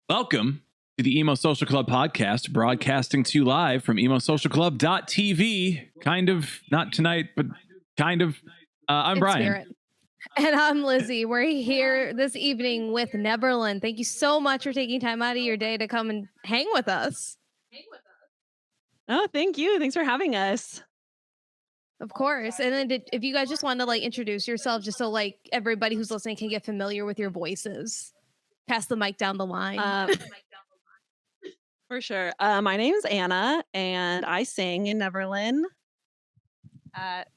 Welcome to the Emo Social Club podcast, broadcasting to you live from emosocialclub.tv. Kind of, not tonight, but kind of. I'm Brian. Spirit. And I'm Lizzie. We're here this evening with Neverlyn. Thank you so much for taking time out of your day to come and hang with us. Oh, thank you. Thanks for having us. Of course. And then if you guys just want to introduce yourself, just so everybody who's listening can get familiar with your voices. Pass the mic down the line. For sure. My name is Anna, and I sing in Neverlyn.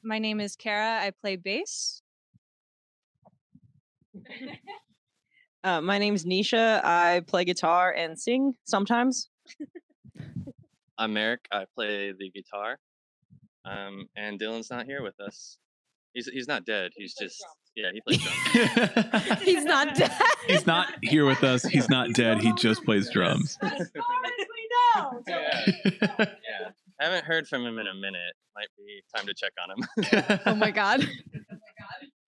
My name is Kara. I play bass. My name's Nisha. I play guitar and sing sometimes. I'm Eric. I play the guitar. And Dylan's not here with us. He's not dead. He's just he plays drums. He's not dead. He's not here with us. He's not dead. He just plays drums. As far as we know. Yeah. I haven't heard from him in a minute. Might be time to check on him. Oh my God.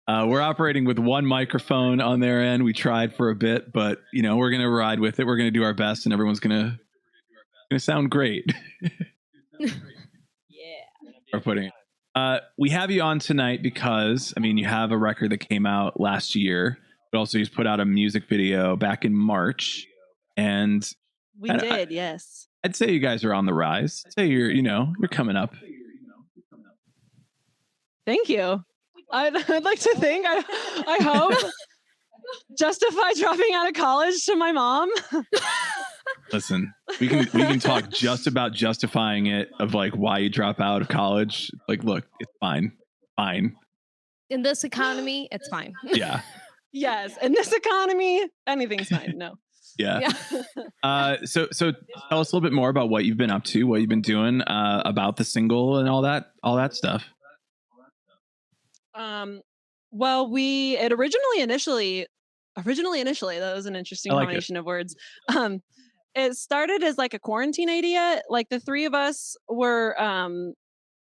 We're operating with one microphone on their end. We tried for a bit, but we're gonna ride with it. We're gonna do our best, and everyone's gonna sound great. Yeah. We're putting it. We have you on tonight because you have a record that came out last year, but also you put out a music video back in March, and we did. Yes, I'd say you guys are on the rise. I'd say you're coming up. Thank you. I'd like to think. I hope justify dropping out of college to my mom. Listen, we can talk just about justifying it of why you drop out of college. Look, it's fine. In this economy, it's fine. Yeah. Yes, in this economy, anything's fine. No. Yeah. So tell us a little bit more about what you've been up to, what you've been doing, about the single and all that stuff. Well, it originally initially, that was an interesting combination of words. It started as a quarantine idea. The three of us were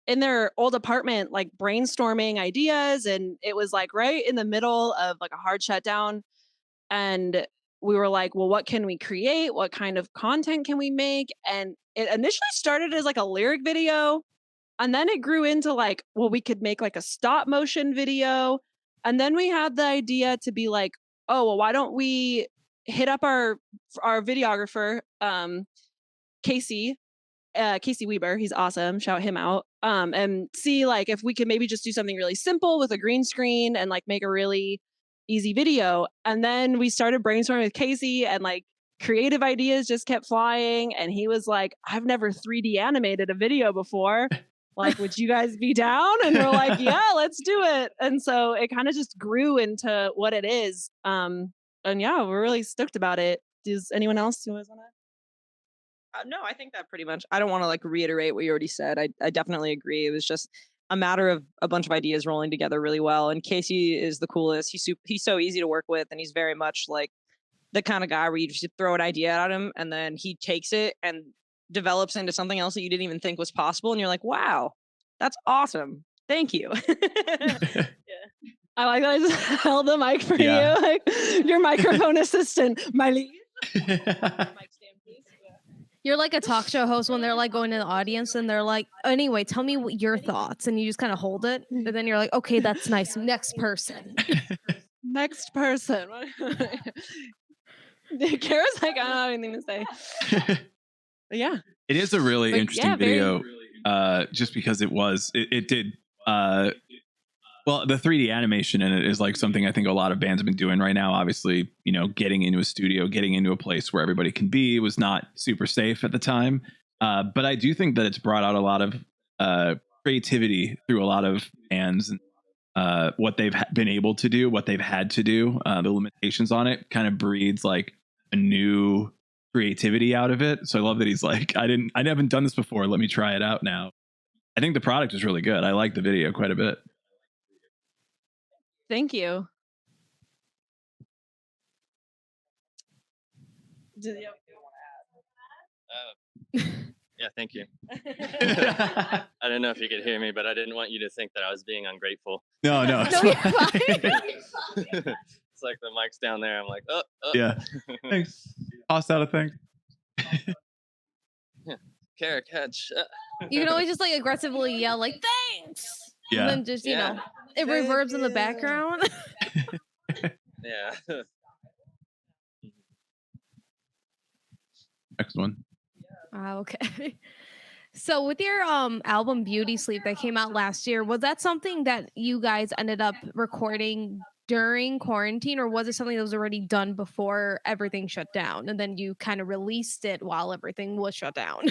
in their old apartment, brainstorming ideas, and it was right in the middle of a hard shutdown. And we were like, well, what can we create? What kind of content can we make? And it initially started as a lyric video. And then it grew into we could make a stop motion video. And then we had the idea to be oh, well, why don't we hit up our videographer, Casey Weber. He's awesome. Shout him out. And see if we could maybe just do something really simple with a green screen and make a really easy video. And then we started brainstorming with Casey, and creative ideas just kept flying. And he was like, I've never 3D animated a video before. Would you guys be down? And we're like, yeah, let's do it. And so it kind of just grew into what it is. And yeah, we're really stoked about it. Does anyone else want to? No, I think that pretty much. I don't want to reiterate what you already said. I definitely agree. It was just a matter of a bunch of ideas rolling together really well. And Casey is the coolest. He's so easy to work with, and he's very much the kind of guy where you just throw an idea at him, and then he takes it and develops into something else that you didn't even think was possible. And you're like, wow, that's awesome. Thank you. Yeah. I like that I just held the mic for you. Your microphone assistant, Miley. You're like a talk show host when they're going to the audience and they're like, anyway, tell me your thoughts. And you just kind of hold it. And then you're like, okay, that's nice. Next person. Next person. Kara's I don't have anything to say. Yeah. It is a really interesting video, just because it did, well, the 3D animation in it is something I think a lot of bands have been doing right now. Obviously, getting into a studio, getting into a place where everybody can be was not super safe at the time. But I do think that it's brought out a lot of creativity through a lot of bands, and what they've been able to do, what they've had to do, the limitations on it kind of breeds a new creativity out of it. So I love that he's I haven't done this before. Let me try it out now. I think the product is really good. I like the video quite a bit. Thank you. Yeah, tlike you. I don't know if you could hear me, but I didn't want you to think that I was being ungrateful. No, No, you're fine. It's like the mic's down there. I'm like, oh. Yeah. Thanks. toss out a thing. Kara, catch. You can always just like aggressively yell like thanks. Yeah. And then just, you know, it reverbs in the background. Yeah. Next one. Okay. So with your album Beauty Sleep that came out last year, was that something that you guys ended up recording during quarantine, or was it something that was already done before everything shut down and then you kind of released it while everything was shut down?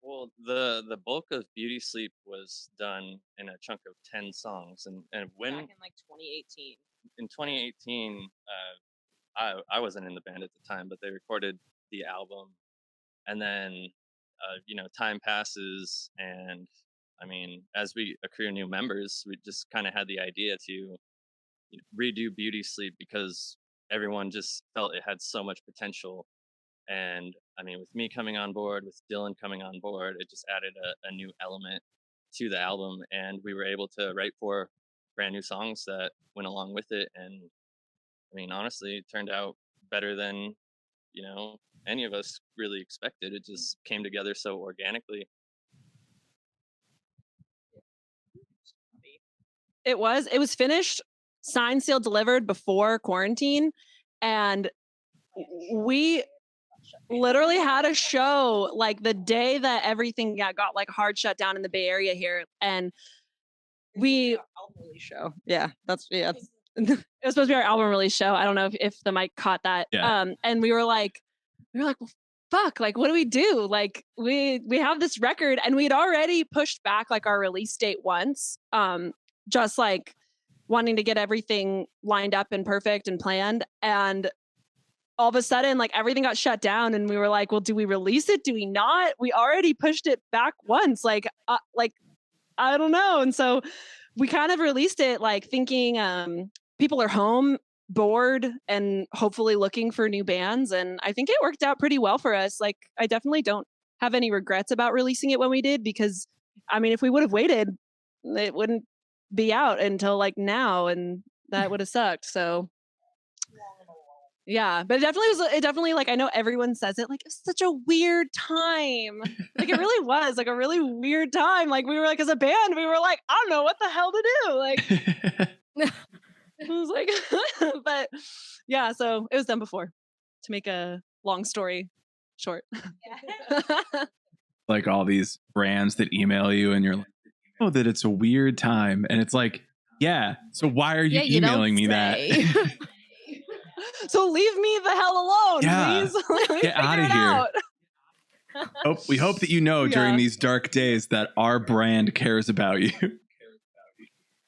Well, the bulk of Beauty Sleep was done in a chunk of 10 songs, and when Back in like 2018. in 2018, I wasn't in the band at the time, but they recorded the album, and then time passes, and I mean, as we accrue new members, we just kind of had the idea to redo Beauty Sleep because everyone just felt it had so much potential. And I mean, with me coming on board, with Dylan coming on board, it just added a new element to the album, and we were able to write 4 brand new songs that went along with it. And I mean, honestly, it turned out better than any of us really expected. It just came together so organically. It was finished, signed, sealed, delivered before quarantine, and we literally had a show like the day that everything got like hard shut down in the Bay Area here, and we album release show. Yeah, it was supposed to be our album release show. I don't know if the mic caught that. Yeah. And we were like, well, fuck, like what do we do? Like we have this record, and we'd already pushed back like our release date once, just like wanting to get everything lined up and perfect and planned. And all of a sudden, like everything got shut down, and we were like, well, do we release it? Do we not? We already pushed it back once. Like I don't know. And so we kind of released it like thinking people are home, bored, and hopefully looking for new bands. And I think it worked out pretty well for us. Like I definitely don't have any regrets about releasing it when we did, because I mean, if we would have waited, it wouldn't be out until like now, and that would have sucked. So yeah, but it definitely like, I know everyone says it like it's such a weird time. Like it really was like a really weird time. Like we were like, as a band, we were like, I don't know what the hell to do. Like it was like, but yeah, so it was done before, to make a long story short. Like all these brands that email you and you're like, oh, that it's a weird time. And it's like, yeah, so why are you emailing me that? So leave me the hell alone, please. Get out of here. We hope that you know during these dark days that our brand cares about you.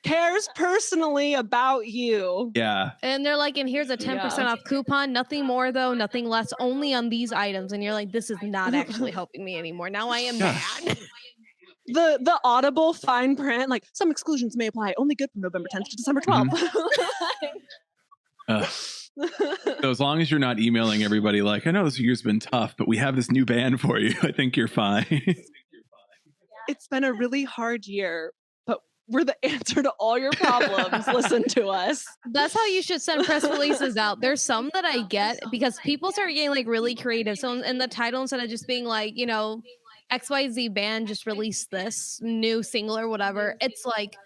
Cares personally about you. Yeah. And they're like, and here's a 10% off coupon. Nothing more though, nothing less, only on these items. And you're like, this is not actually helping me anymore. Now I am mad. The audible fine print, like some exclusions may apply, only good from November 10th to December 12th. So as long as you're not emailing everybody like, I know this year's been tough, but we have this new band for you, I think you're fine. It's been a really hard year, but we're the answer to all your problems. Listen to us. That's how you should send press releases out. There's some that I get because people start getting like really creative. So in the title, instead of just being like, XYZ band just released this new single or whatever, it's like,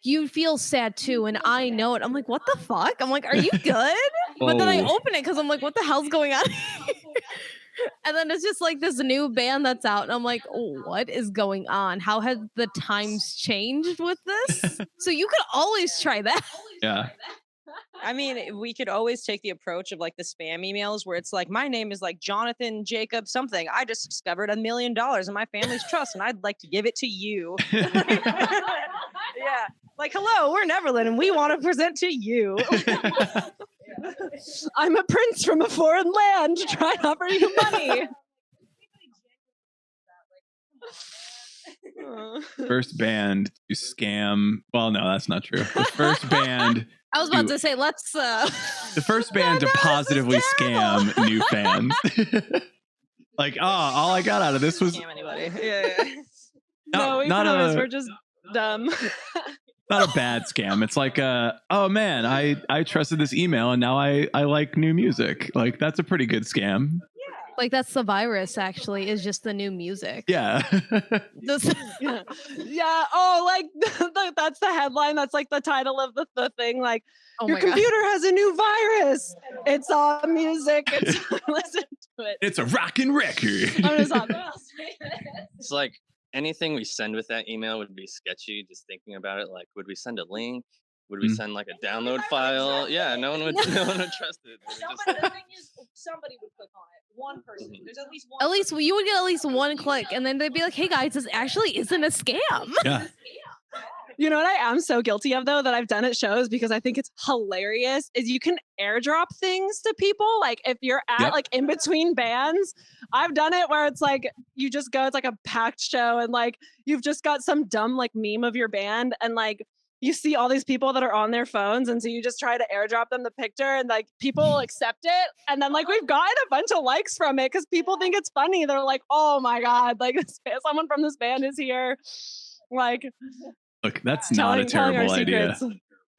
you feel sad too, and I know it. I'm like, what the fuck? I'm like, are you good? But then I open it because I'm like, what the hell's going on? And then it's just like this new band that's out, and I'm like, oh, what is going on? How have the times changed with this? So you could always try that. Yeah. I mean, we could always take the approach of like the spam emails where it's like, my name is like Jonathan Jacob something. I just discovered $1 million in my family's trust, and I'd like to give it to you. Yeah. Like, hello, we're Neverlyn, and we want to present to you. I'm a prince from a foreign land to try and offer you money. First band to scam. Well, no, that's not true. The first band. I was about to say, let's. The first band to positively scam new fans. Like, all I got out of this was. Scam anybody. Yeah. No, we promise we're just dumb. not a bad scam. It's like, oh man, I trusted this email and now I like new music. Like that's a pretty good scam. Like that's the virus. Actually, is just the new music. Yeah. Yeah. Oh, like that's the headline. That's like the title of the thing. Like your computer has a new virus. It's all music. It's listen to it. It's a rockin' record. It's like anything we send with that email would be sketchy. Just thinking about it, like, would we send a link? Would we send like a download file? Yeah, no one would trust it. The thing is, somebody would click on it. One person. There's at least one. At least you would get at least one click, and then they'd be like, "Hey guys, this actually isn't a scam." Yeah. You know what I am so guilty of though that I've done at shows because I think it's hilarious is you can airdrop things to people. Like if you're at like in between bands, I've done it where it's like you just go, it's like a packed show and like you've just got some dumb like meme of your band and like you see all these people that are on their phones and so you just try to airdrop them the picture and like people accept it and then like we've gotten a bunch of likes from it because people think it's funny. They're like, oh my god, like someone from this band is here. Like look, that's not a terrible idea.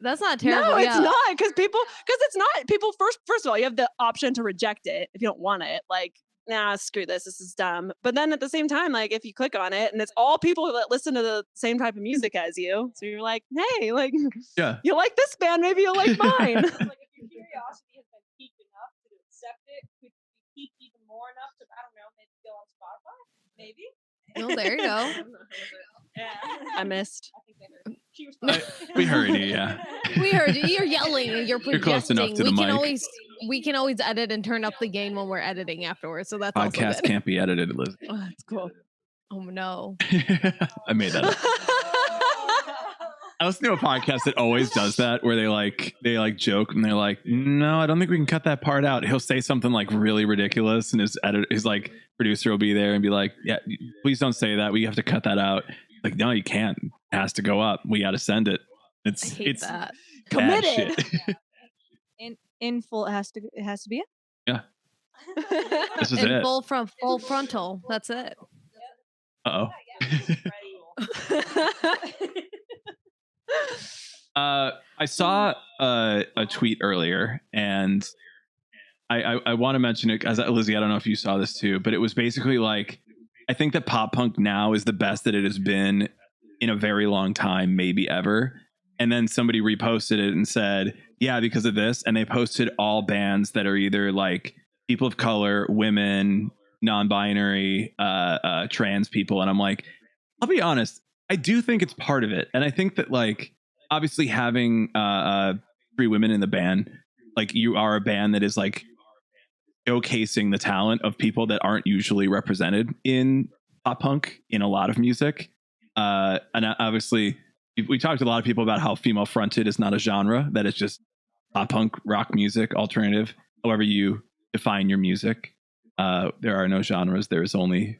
That's not terrible. No, it's not because it's not people first of all you have the option to reject it if you don't want it. Like nah, screw this is dumb. But then at the same time, like if you click on it and it's all people that listen to the same type of music as you, so you're like, hey, like you like this band, maybe you'll like mine. Like if your curiosity has been piqued enough to accept it, could be piqued even more enough to I don't know, maybe go on Spotify, maybe. Oh, there you go. I missed. We heard you, yeah. We heard you. You're yelling and you're projecting. You're close enough to the mic. We can always edit and turn up the gain when we're editing afterwards. So that's podcast can't be edited, Liz. Oh, that's cool. Oh no. I made that up. I listen to a podcast that always does that where they joke and they're like, no, I don't think we can cut that part out. He'll say something like really ridiculous and his like producer will be there and be like, yeah, please don't say that. We have to cut that out. Like, no, you can't. It has to go up. We got to send it. It's that. Committed. In full, it has to be it. Yeah. This is in it. Full frontal. That's it. Uh-oh. I saw a tweet earlier and I want to mention it as Lizzie, I don't know if you saw this too, but it was basically like, I think that pop punk now is the best that it has been in a very long time, maybe ever. And then somebody reposted it and said, yeah, because of this. And they posted all bands that are either like people of color, women, non-binary, trans people. And I'm like, I'll be honest, I do think it's part of it. And I think that like, obviously having 3 women in the band, like you are a band that is like showcasing the talent of people that aren't usually represented in pop punk in a lot of music. And obviously we talked to a lot of people about how female fronted is not a genre, that it's just pop punk, rock music, alternative, however you define your music. There are no genres. There's only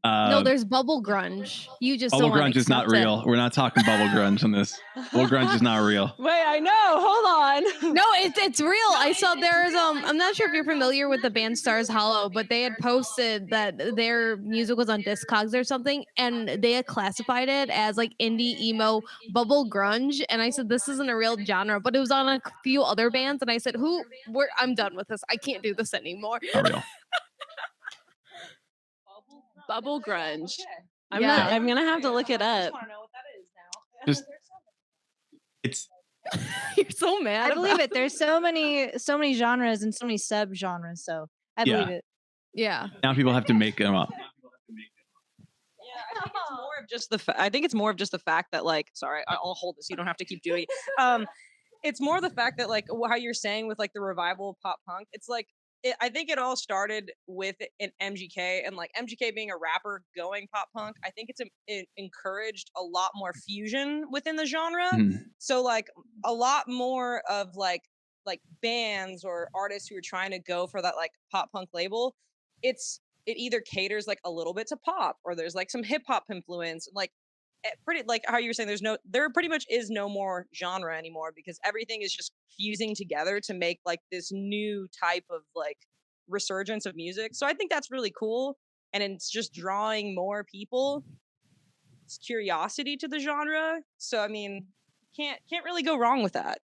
no, there's bubble grunge. You just bubble grunge is not real. We're not talking bubble grunge on this. Bubble grunge is not real. Wait, I know. Hold on. No, it's real. I saw there's I'm not sure if you're familiar with the band Stars Hollow, but they had posted that their music was on Discogs or something, and they had classified it as like indie emo bubble grunge. And I said this isn't a real genre, but it was on a few other bands, and I said I'm done with this. I can't do this anymore. Not real. Bubble grunge. I'm gonna have to look it up. Just it's you're so mad. I believe it. There's so many genres and so many sub genres. So I believe it. Yeah. Now people have to make them up. I think it's more of just I think it's more of just the fact that like, sorry, I'll hold this. You don't have to keep doing it. It's more the fact that like how you're saying with like the revival of pop punk. It's like. I think it all started with an MGK and like MGK being a rapper going pop punk. I think it encouraged a lot more fusion within the genre. So like a lot more of like bands or artists who are trying to go for that like pop punk label. It either caters like a little bit to pop or there's like some hip hop influence. Like pretty like how you were saying, there pretty much is no more genre anymore because everything is just fusing together to make like this new type of like resurgence of music. So I think that's really cool and it's just drawing more people. curiosity to the genre. So I mean, can't really go wrong with that.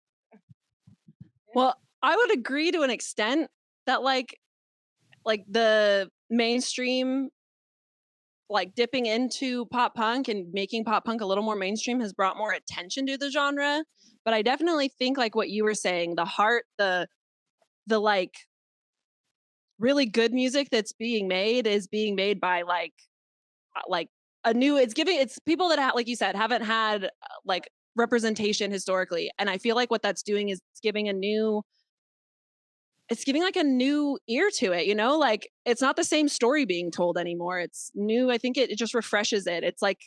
Well, I would agree to an extent that like the mainstream like dipping into pop punk and making pop punk a little more mainstream has brought more attention to the genre. But I definitely think like what you were saying, the heart, the like really good music that's being made is being made by like a new, it's people that like you said, haven't had like representation historically. And I feel like what that's doing is it's giving like a new ear to it, you know, like it's not the same story being told anymore. It's new. I think it just refreshes it. It's like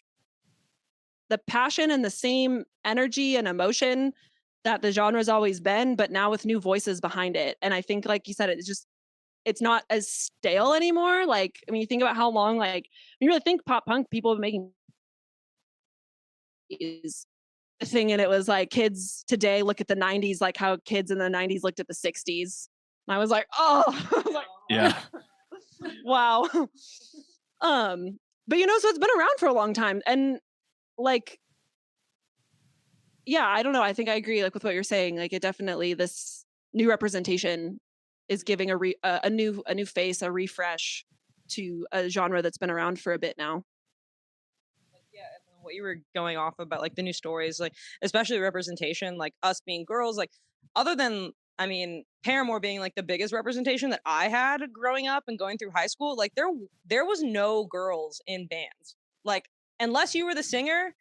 the passion and the same energy and emotion that the genre's always been, but now with new voices behind it. And I think, like you said, it's not as stale anymore. Like, I mean, you think about how long, like, when you really think pop punk, people have been making is the thing. And it was like kids today look at the 90s, like how kids in the 90s looked at the 60s. And I was like, oh, I was like, yeah. Wow. But you know, so it's been around for a long time. And like, yeah, I don't know. I think I agree like with what you're saying. Like it definitely, this new representation is giving a new face, a refresh to a genre that's been around for a bit now. Yeah, what you were going off about, like the new stories, like especially representation, like us being girls, like other than, I mean, Paramore being like the biggest representation that I had growing up and going through high school, like there was no girls in bands. Like unless you were the singer,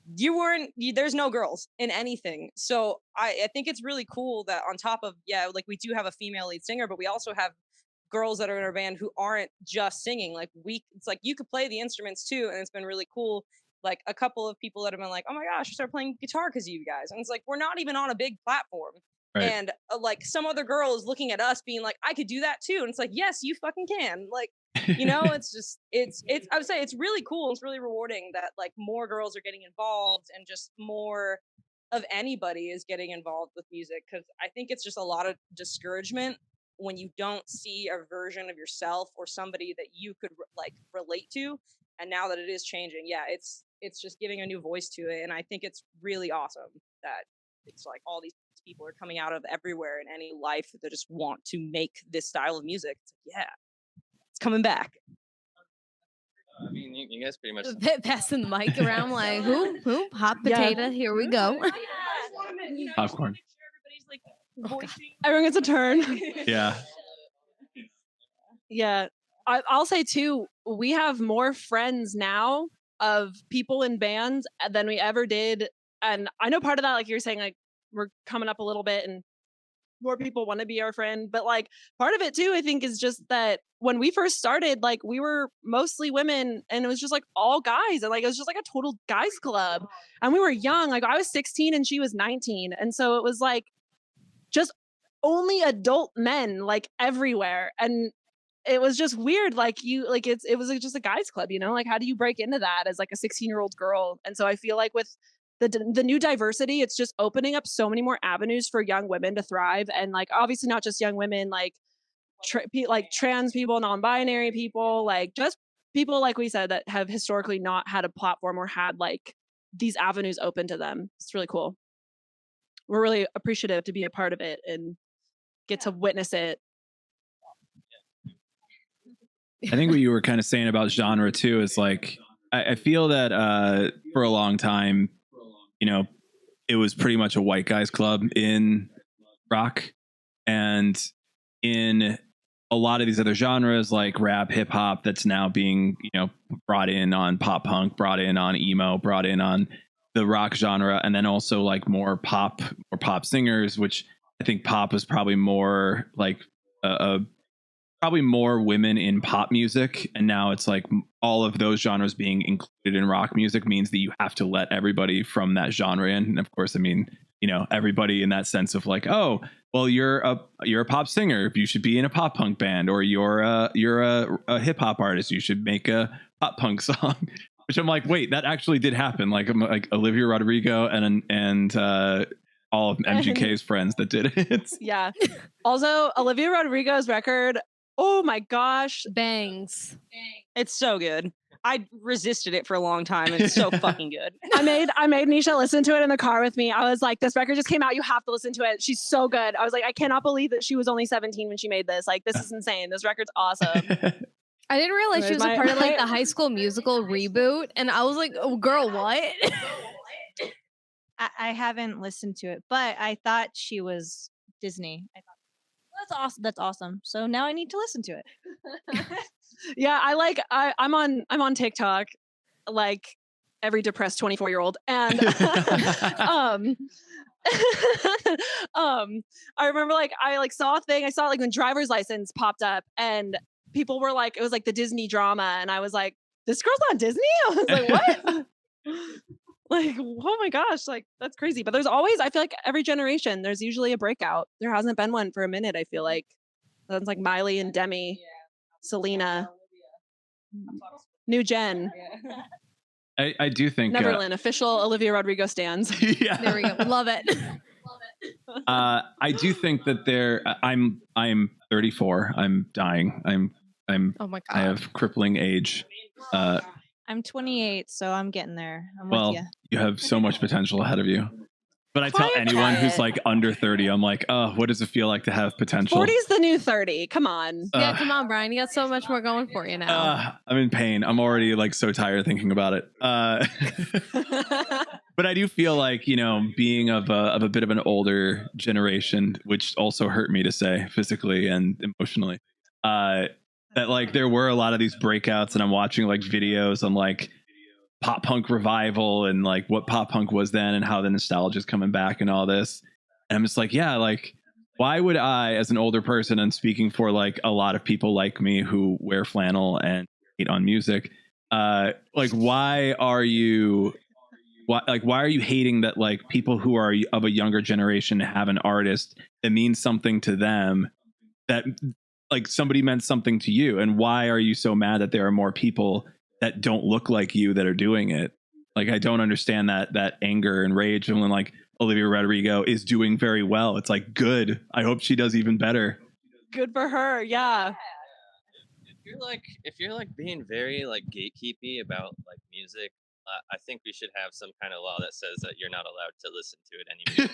there's no girls in anything. So I think it's really cool that on top of, yeah, like we do have a female lead singer, but we also have girls that are in our band who aren't just singing. Like it's like you could play the instruments too, and it's been really cool. Like a couple of people that have been like, oh my gosh, I started playing guitar because of you guys. And it's like, we're not even on a big platform. Right. And like some other girl is looking at us being like, I could do that too. And it's like, yes, you fucking can. Like, you know, it's just, it's, I would say it's really cool. It's really rewarding that like more girls are getting involved and just more of anybody is getting involved with music. Cause I think it's just a lot of discouragement when you don't see a version of yourself or somebody that you could like relate to. And now that it is changing, yeah, it's just giving a new voice to it. And I think it's really awesome that it's like all these people are coming out of everywhere in any life that just want to make this style of music. It's like, yeah, it's coming back. I mean, you guys pretty much passing the mic around like who hot potato. Here we go. Popcorn. Everyone gets a turn. Yeah. Yeah. I'll say too, we have more friends now of people in bands than we ever did. And I know part of that, like you're saying, like we're coming up a little bit and more people want to be our friend. But like part of it too, I think is just that when we first started, like we were mostly women and it was just like all guys. And like, it was just like a total guys club. And we were young, like I was 16 and she was 19. And so it was like just only adult men like everywhere. And it was just weird. Like it was just a guys club, you know, like how do you break into that as like a 16-year-old girl? And so I feel like with the new diversity, it's just opening up so many more avenues for young women to thrive. And like, obviously not just young women, like trans people, non-binary people, like just people, like we said, that have historically not had a platform or had like these avenues open to them. It's really cool. We're really appreciative to be a part of it and get to witness it. I think what you were kind of saying about genre too is like, I feel that for a long time, you know, it was pretty much a white guys club in rock, and in a lot of these other genres like rap, hip hop, that's now being, you know, brought in on pop punk, brought in on emo, brought in on the rock genre, and then also like more pop singers, which I think pop is probably more like probably more women in pop music. And now it's like all of those genres being included in rock music means that you have to let everybody from that genre in. And of course, I mean, you know, everybody in that sense of like, oh, well, you're a pop singer, you should be in a pop punk band, or you're a hip hop artist, you should make a pop punk song. Which I'm like, wait, that actually did happen. Like Olivia Rodrigo and all of MGK's friends that did it. Yeah. Also, Olivia Rodrigo's record, oh my gosh, bangs. It's so good. I resisted it for a long time. And it's so fucking good. I made Nisha listen to it in the car with me. I was like, this record just came out. You have to listen to it. She's so good. I was like, I cannot believe that she was only 17 when she made this. Like, this is insane. This record's awesome. I didn't realize she was a part of like the High School Musical reboot. And I was like, oh, girl, what? I haven't listened to it, but I thought she was Disney. I thought, that's awesome. That's awesome. So now I need to listen to it. Yeah, I'm on TikTok like every depressed 24-year-old. And I remember like I saw a thing. I saw like when Driver's License popped up and people were like, it was like the Disney drama. And I was like, this girl's on Disney? I was like, what? Like, oh my gosh, like that's crazy. But there's always, I feel like every generation, there's usually a breakout. There hasn't been one for a minute, I feel like. Sounds like Miley and Demi, Selena, new gen. I do think Neverlyn, official Olivia Rodrigo stands. Yeah. There we go. Love it. I do think that I'm 34. I'm dying. Oh my God. I have crippling age. I'm 28, so I'm getting there. I'm Well, with you. you have so much potential ahead of you. But I tell anyone who's like under 30, I'm like, oh, what does it feel like to have potential? 40's the new 30. Come on. Yeah, come on, Brian. You got so much more going for you now. I'm in pain. I'm already like so tired thinking about it. But I do feel like, you know, being of a bit of an older generation, which also hurt me to say physically and emotionally, that like there were a lot of these breakouts, and I'm watching like videos on like pop punk revival and like what pop punk was then and how the nostalgia is coming back and all this. And I'm just like, yeah, like why would I, as an older person, and speaking for like a lot of people like me who wear flannel and hate on music, like why are you hating that like people who are of a younger generation have an artist that means something to them, that like somebody meant something to you, and why are you so mad that there are more people that don't look like you that are doing it? Like I don't understand that anger and rage. And when like Olivia Rodrigo is doing very well, it's like good. I hope she does even better. Good for her. Yeah. If you're like being very like gatekeepy about like music, I think we should have some kind of law that says that you're not allowed to listen to it anymore.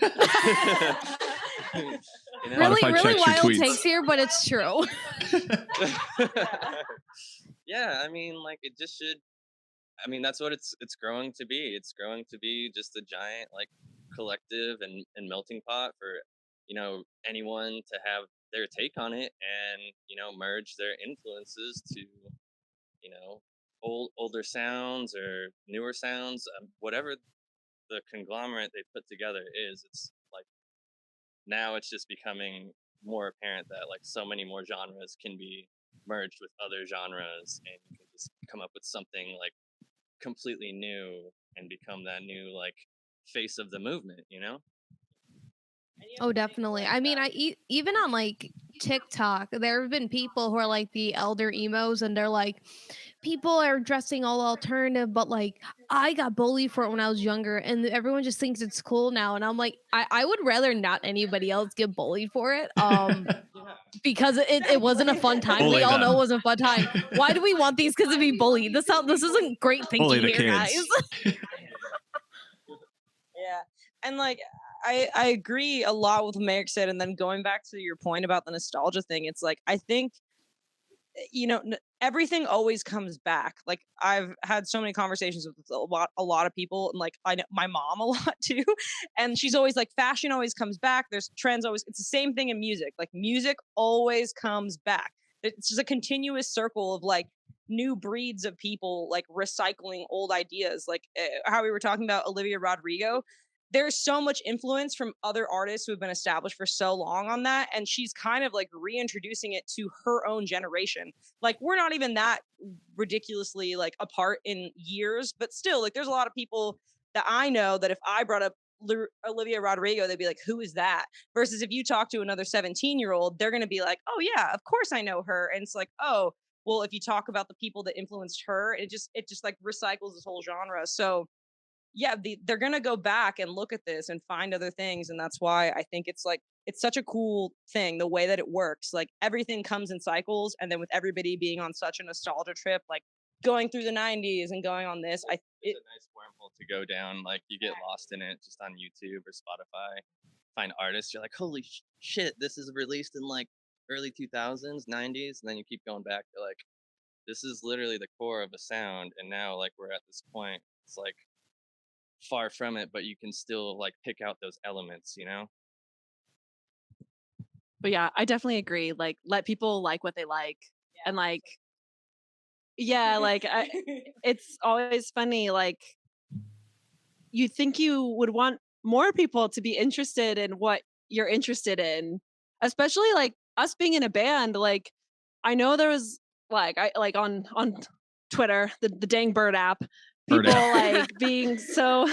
You know? Really wild takes here, but it's true. Yeah, I mean, like it just should. I mean, that's what it's growing to be. It's growing to be just a giant like collective and melting pot for, you know, anyone to have their take on it and, you know, merge their influences to, you know, older sounds or newer sounds, whatever the conglomerate they put together is. It's like now it's just becoming more apparent that like so many more genres can be merged with other genres, and you can just come up with something like completely new and become that new like face of the movement, you know? Oh, definitely. I mean, even on like TikTok, there have been people who are like the elder emos, and they're like, people are dressing all alternative, but like I got bullied for it when I was younger, and everyone just thinks it's cool now. And I'm like, I would rather not anybody else get bullied for it. Because it wasn't a fun time. We all know it wasn't a fun time. Why do we want these kids to be bullied? This isn't great thinking here, guys. Yeah. And like I agree a lot with what Merrick said. And then going back to your point about the nostalgia thing, it's like I think, you know, everything always comes back. Like I've had so many conversations with a lot of people, and like I know my mom a lot too, and she's always like, fashion always comes back, there's trends always. It's the same thing in music. Like music always comes back. It's just a continuous circle of like new breeds of people like recycling old ideas, like how we were talking about Olivia Rodrigo. There's so much influence from other artists who have been established for so long on that. And she's kind of like reintroducing it to her own generation. Like we're not even that ridiculously like apart in years, but still like there's a lot of people that I know that if I brought up Olivia Rodrigo, they'd be like, who is that? Versus if you talk to another 17-year-old, they're going to be like, oh yeah, of course I know her. And it's like, oh, well, if you talk about the people that influenced her, it just like recycles this whole genre. So yeah, they're going to go back and look at this and find other things. And that's why I think it's like, it's such a cool thing, the way that it works. Like everything comes in cycles. And then with everybody being on such a nostalgia trip, like going through the 90s and going on this. It's a nice wormhole to go down. Like you get lost in it just on YouTube or Spotify. Find artists, you're like, holy shit, this is released in like early 2000s, 90s, and then you keep going back. You're like, this is literally the core of a sound, and now like we're at this point. It's like far from it, but you can still like pick out those elements, you know? But yeah, I definitely agree. Like, let people like what they like, and like, yeah, like it's always funny. Like, you think you would want more people to be interested in what you're interested in, especially like us being in a band. Like, I know there was like on Twitter, the dang Bird app, people like being so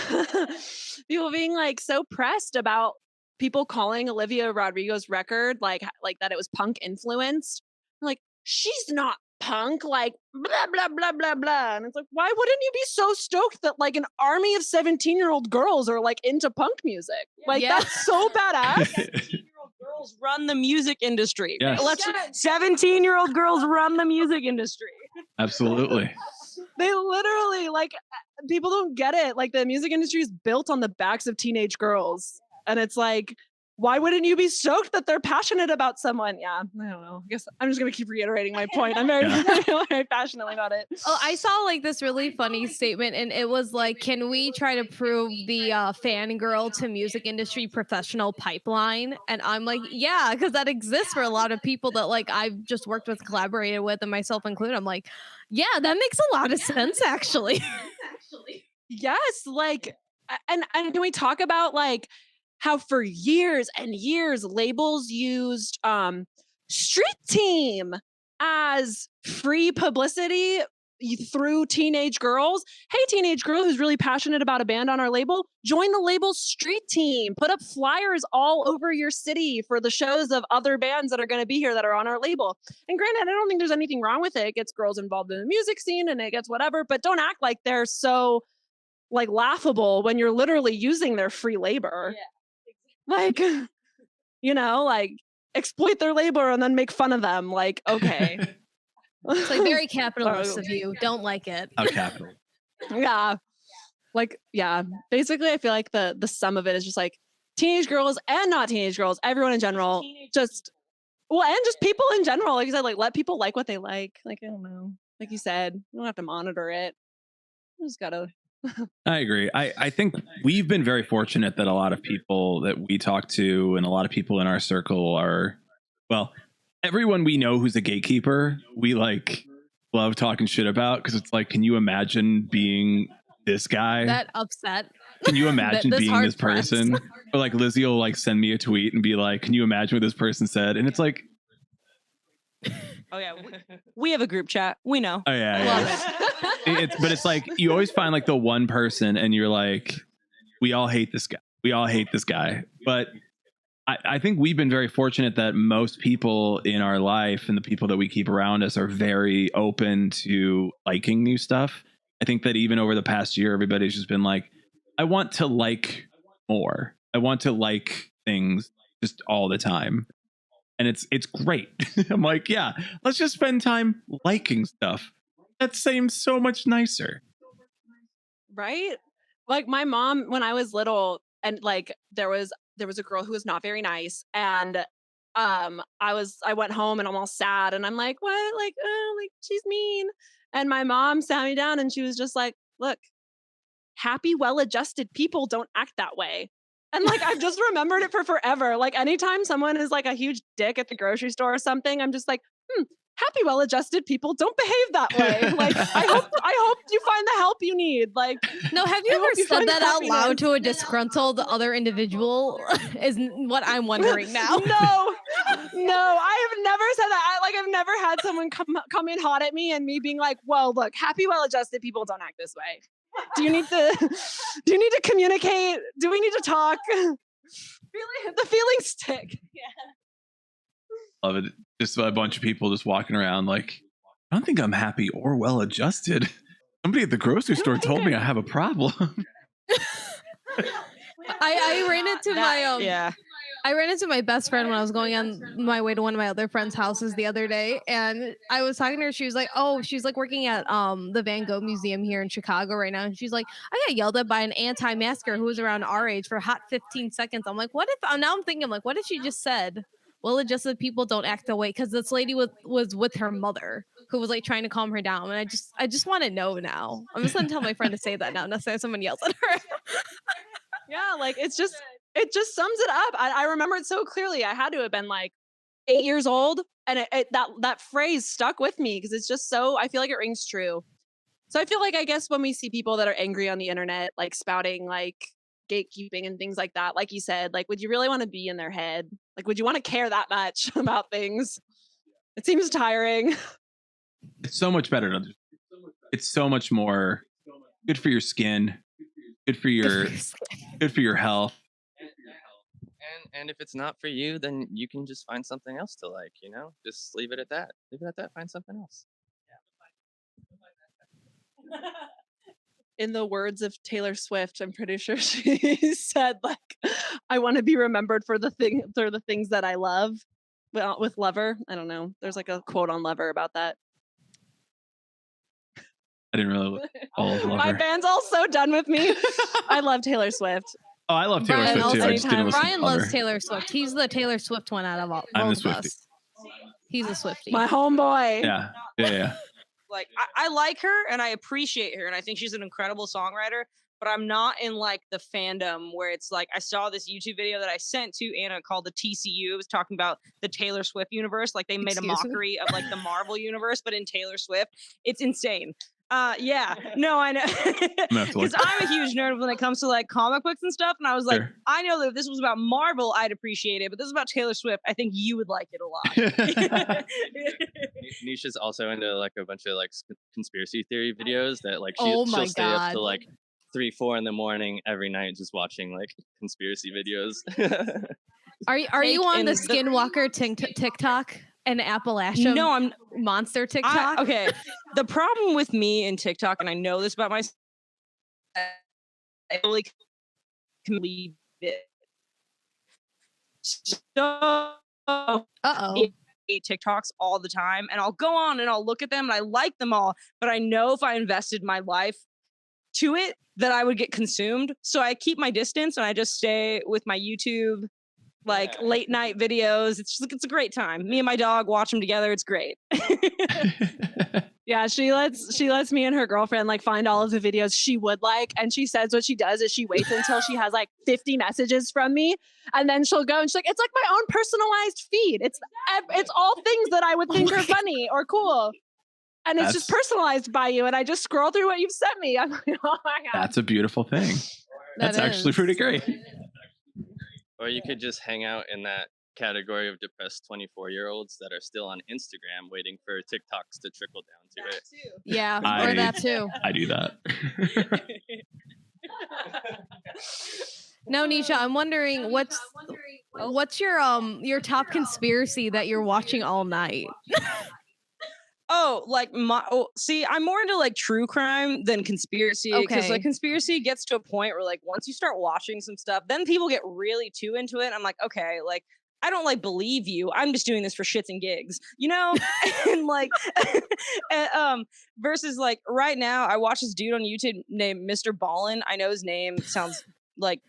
people being like so pressed about people calling Olivia Rodrigo's record like that it was punk influenced. Like, she's not punk, like blah blah blah blah blah. And it's like, why wouldn't you be so stoked that like an army of 17-year-old girls are like into punk music? Like, that's so badass. 17-year-old girls run the music industry. Yes. 17-year-old girls run the music industry. Absolutely. They literally, like, people don't get it. Like, the music industry is built on the backs of teenage girls. And it's like, why wouldn't you be stoked that they're passionate about someone? Yeah, I don't know. I guess I'm just going to keep reiterating my point. I'm very, very passionately about it. Oh, I saw like this really funny statement, and it was like, can we try to prove the fangirl to music industry professional pipeline? And I'm like, yeah, because that exists for a lot of people that like I've just worked with, collaborated with, and myself included. I'm like, yeah, that makes a lot of sense, actually. Yes, like, and can we talk about like how for years and years labels used Street Team as free publicity through teenage girls? Hey, teenage girl who's really passionate about a band on our label, join the label's Street Team. Put up flyers all over your city for the shows of other bands that are going to be here that are on our label. And granted, I don't think there's anything wrong with it. It gets girls involved in the music scene and it gets whatever, but don't act like they're so like laughable when you're literally using their free labor. Yeah. Like, you know, like exploit their labor and then make fun of them. Like, okay. It's like very capitalist of you. Don't like it. How capital. Yeah. Like, yeah. Basically, I feel like the sum of it is just like teenage girls and not teenage girls, everyone in general, just, well, and just people in general. Like you said, like let people like what they like. Like, I don't know. Like you said, you don't have to monitor it. You just gotta. I agree. I think we've been very fortunate that a lot of people that we talk to and a lot of people in our circle are, well, everyone we know who's a gatekeeper, we like love talking shit about, because it's like, can you imagine being this guy? That upset. Can you imagine being this person? Or like Lizzie will like send me a tweet and be like, can you imagine what this person said? And it's like, oh yeah, we have a group chat. We know. Oh yeah, but it's like you always find like the one person, and you're like, we all hate this guy. We all hate this guy. But I think we've been very fortunate that most people in our life and the people that we keep around us are very open to liking new stuff. I think that even over the past year, everybody's just been like, I want to like more. I want to like things just all the time. And it's great. I'm like, yeah, let's just spend time liking stuff. That seems so much nicer. Right? Like my mom, when I was little, and like there was a girl who was not very nice, and I went home and I'm all sad, and I'm like, what? Like she's mean. And my mom sat me down and she was just like, look, happy, well-adjusted people don't act that way. And like, I've just remembered it for forever. Like anytime someone is like a huge dick at the grocery store or something, I'm just like, happy, well-adjusted people don't behave that way. Like, I hope you find the help you need. Like, no, have you ever said that out loud to a disgruntled other individual? Is what I'm wondering now. No, I have never said that. I've never had someone come in hot at me and me being like, well, look, happy, well-adjusted people don't act this way. Do you need to communicate? Do we need to talk? The feelings stick. Yeah. Love it. Just a bunch of people just walking around like, I don't think I'm happy or well adjusted. Somebody at the grocery store told me I have a problem. I ran into I ran into my best friend when I was going on my way to one of my other friends' houses the other day, and I was talking to her. She was like, "Oh, she's like working at the Van Gogh Museum here in Chicago right now." And she's like, "I got yelled at by an anti-masker who was around our age for a hot 15 seconds." I'm like, "What if?" Now I'm thinking, I'm like, "What if she just said?" Well, it just that people don't act the way because this lady was with her mother who was like trying to calm her down, and I just want to know now. I'm just gonna tell my friend to say that now. Not say someone yells at her. Yeah, like it just sums it up. I remember it so clearly. I had to have been like 8 years old, and that phrase stuck with me because it's just so. I feel like it rings true. So I feel like I guess when we see people that are angry on the internet, like spouting like gatekeeping and things like that, like you said, like would you really want to be in their head? Like would you want to care that much about things? It seems tiring. It's so much better. It's so much more good for your skin, good for your health. And if it's not for you, then you can just find something else to like, just leave it at that. Find something else. In the words of Taylor Swift, I'm pretty sure she said like, I want to be remembered for the things that I love. Well, with Lover, I don't know. There's like a quote on Lover about that. I didn't really follow Lover. My band's all so done with me. I love Taylor Swift. Oh, I love Taylor Swift too. I just didn't listen Brian to Lover. loves Taylor Swift. He's the Taylor Swift one out of all. I'm the both of Swiftie. us. He's a Swiftie. My homeboy. Yeah. Like I like her and I appreciate her and I think she's an incredible songwriter, but I'm not in like the fandom where it's like I saw this YouTube video that I sent to Anna called the TCU. It was talking about the Taylor Swift universe. Like they made a mockery of like the Marvel universe, but in Taylor Swift. It's insane. Yeah, no, I know, because I'm a huge nerd when it comes to like comic books and stuff. And I was like, sure. I know that if this was about Marvel, I'd appreciate it, but this is about Taylor Swift. I think you would like it a lot. Nisha's also into like a bunch of like conspiracy theory videos that like she'll stay up to like 3-4 in the morning every night just watching like conspiracy videos. Are you on the Skinwalker TikTok? An Appalachian monster TikTok? Okay. The problem with me in TikTok, and I know this about myself, I really can believe it. So TikToks all the time, and I'll go on and I'll look at them and I like them all, but I know if I invested my life to it that I would get consumed. So I keep my distance and I just stay with my YouTube late night videos. It's a great time. Me and my dog watch them together. It's great. Yeah, she lets me and her girlfriend like find all of the videos she would like, and she says what she does is she waits until she has like 50 messages from me, and then she'll go and she's like, it's like my own personalized feed. It's all things that I would think are funny or cool. And it's just personalized by you, and I just scroll through what you've sent me. I'm like, oh my God. That's a beautiful thing. That's actually pretty great. Or you could just hang out in that category of depressed 24-year-olds that are still on Instagram waiting for TikToks to trickle down to it. Yeah, or that too. I do that. No, Nisha, I'm wondering what's your top conspiracy that you're watching all night? See, I'm more into like true crime than conspiracy, because like conspiracy gets to a point where like once you start watching some stuff, then people get really too into it. I'm like, okay, like I don't like believe you. I'm just doing this for shits and gigs, and like, versus like right now, I watch this dude on YouTube named Mr. Ballin. I know his name sounds like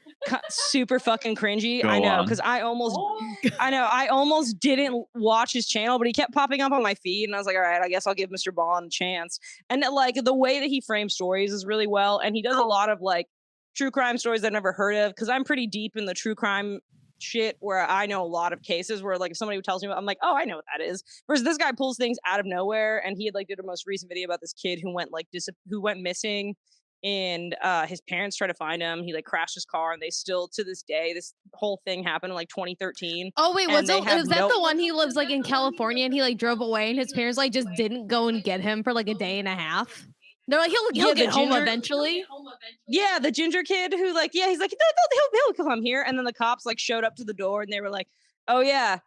super fucking cringy. I know, because I almost didn't watch his channel, but he kept popping up on my feed, and I was like, all right, I guess I'll give Mr. Ballin a chance. And like the way that he frames stories is really well, and he does a lot of like true crime stories I've never heard of, because I'm pretty deep in the true crime shit where I know a lot of cases where like if somebody tells me, I'm like, oh, I know what that is. Versus this guy pulls things out of nowhere, and he had like did a most recent video about this kid who went missing. And his parents tried to find him. He like crashed his car, and they still to this day, this whole thing happened in like 2013. Oh wait, was that the one he lives like in California, and he like drove away, and his parents like just didn't go and get him for like a day and a half? They're like, he'll get home eventually. Yeah, the ginger kid who like, yeah, he's like, he'll come here. And then the cops like showed up to the door, and they were like, oh yeah,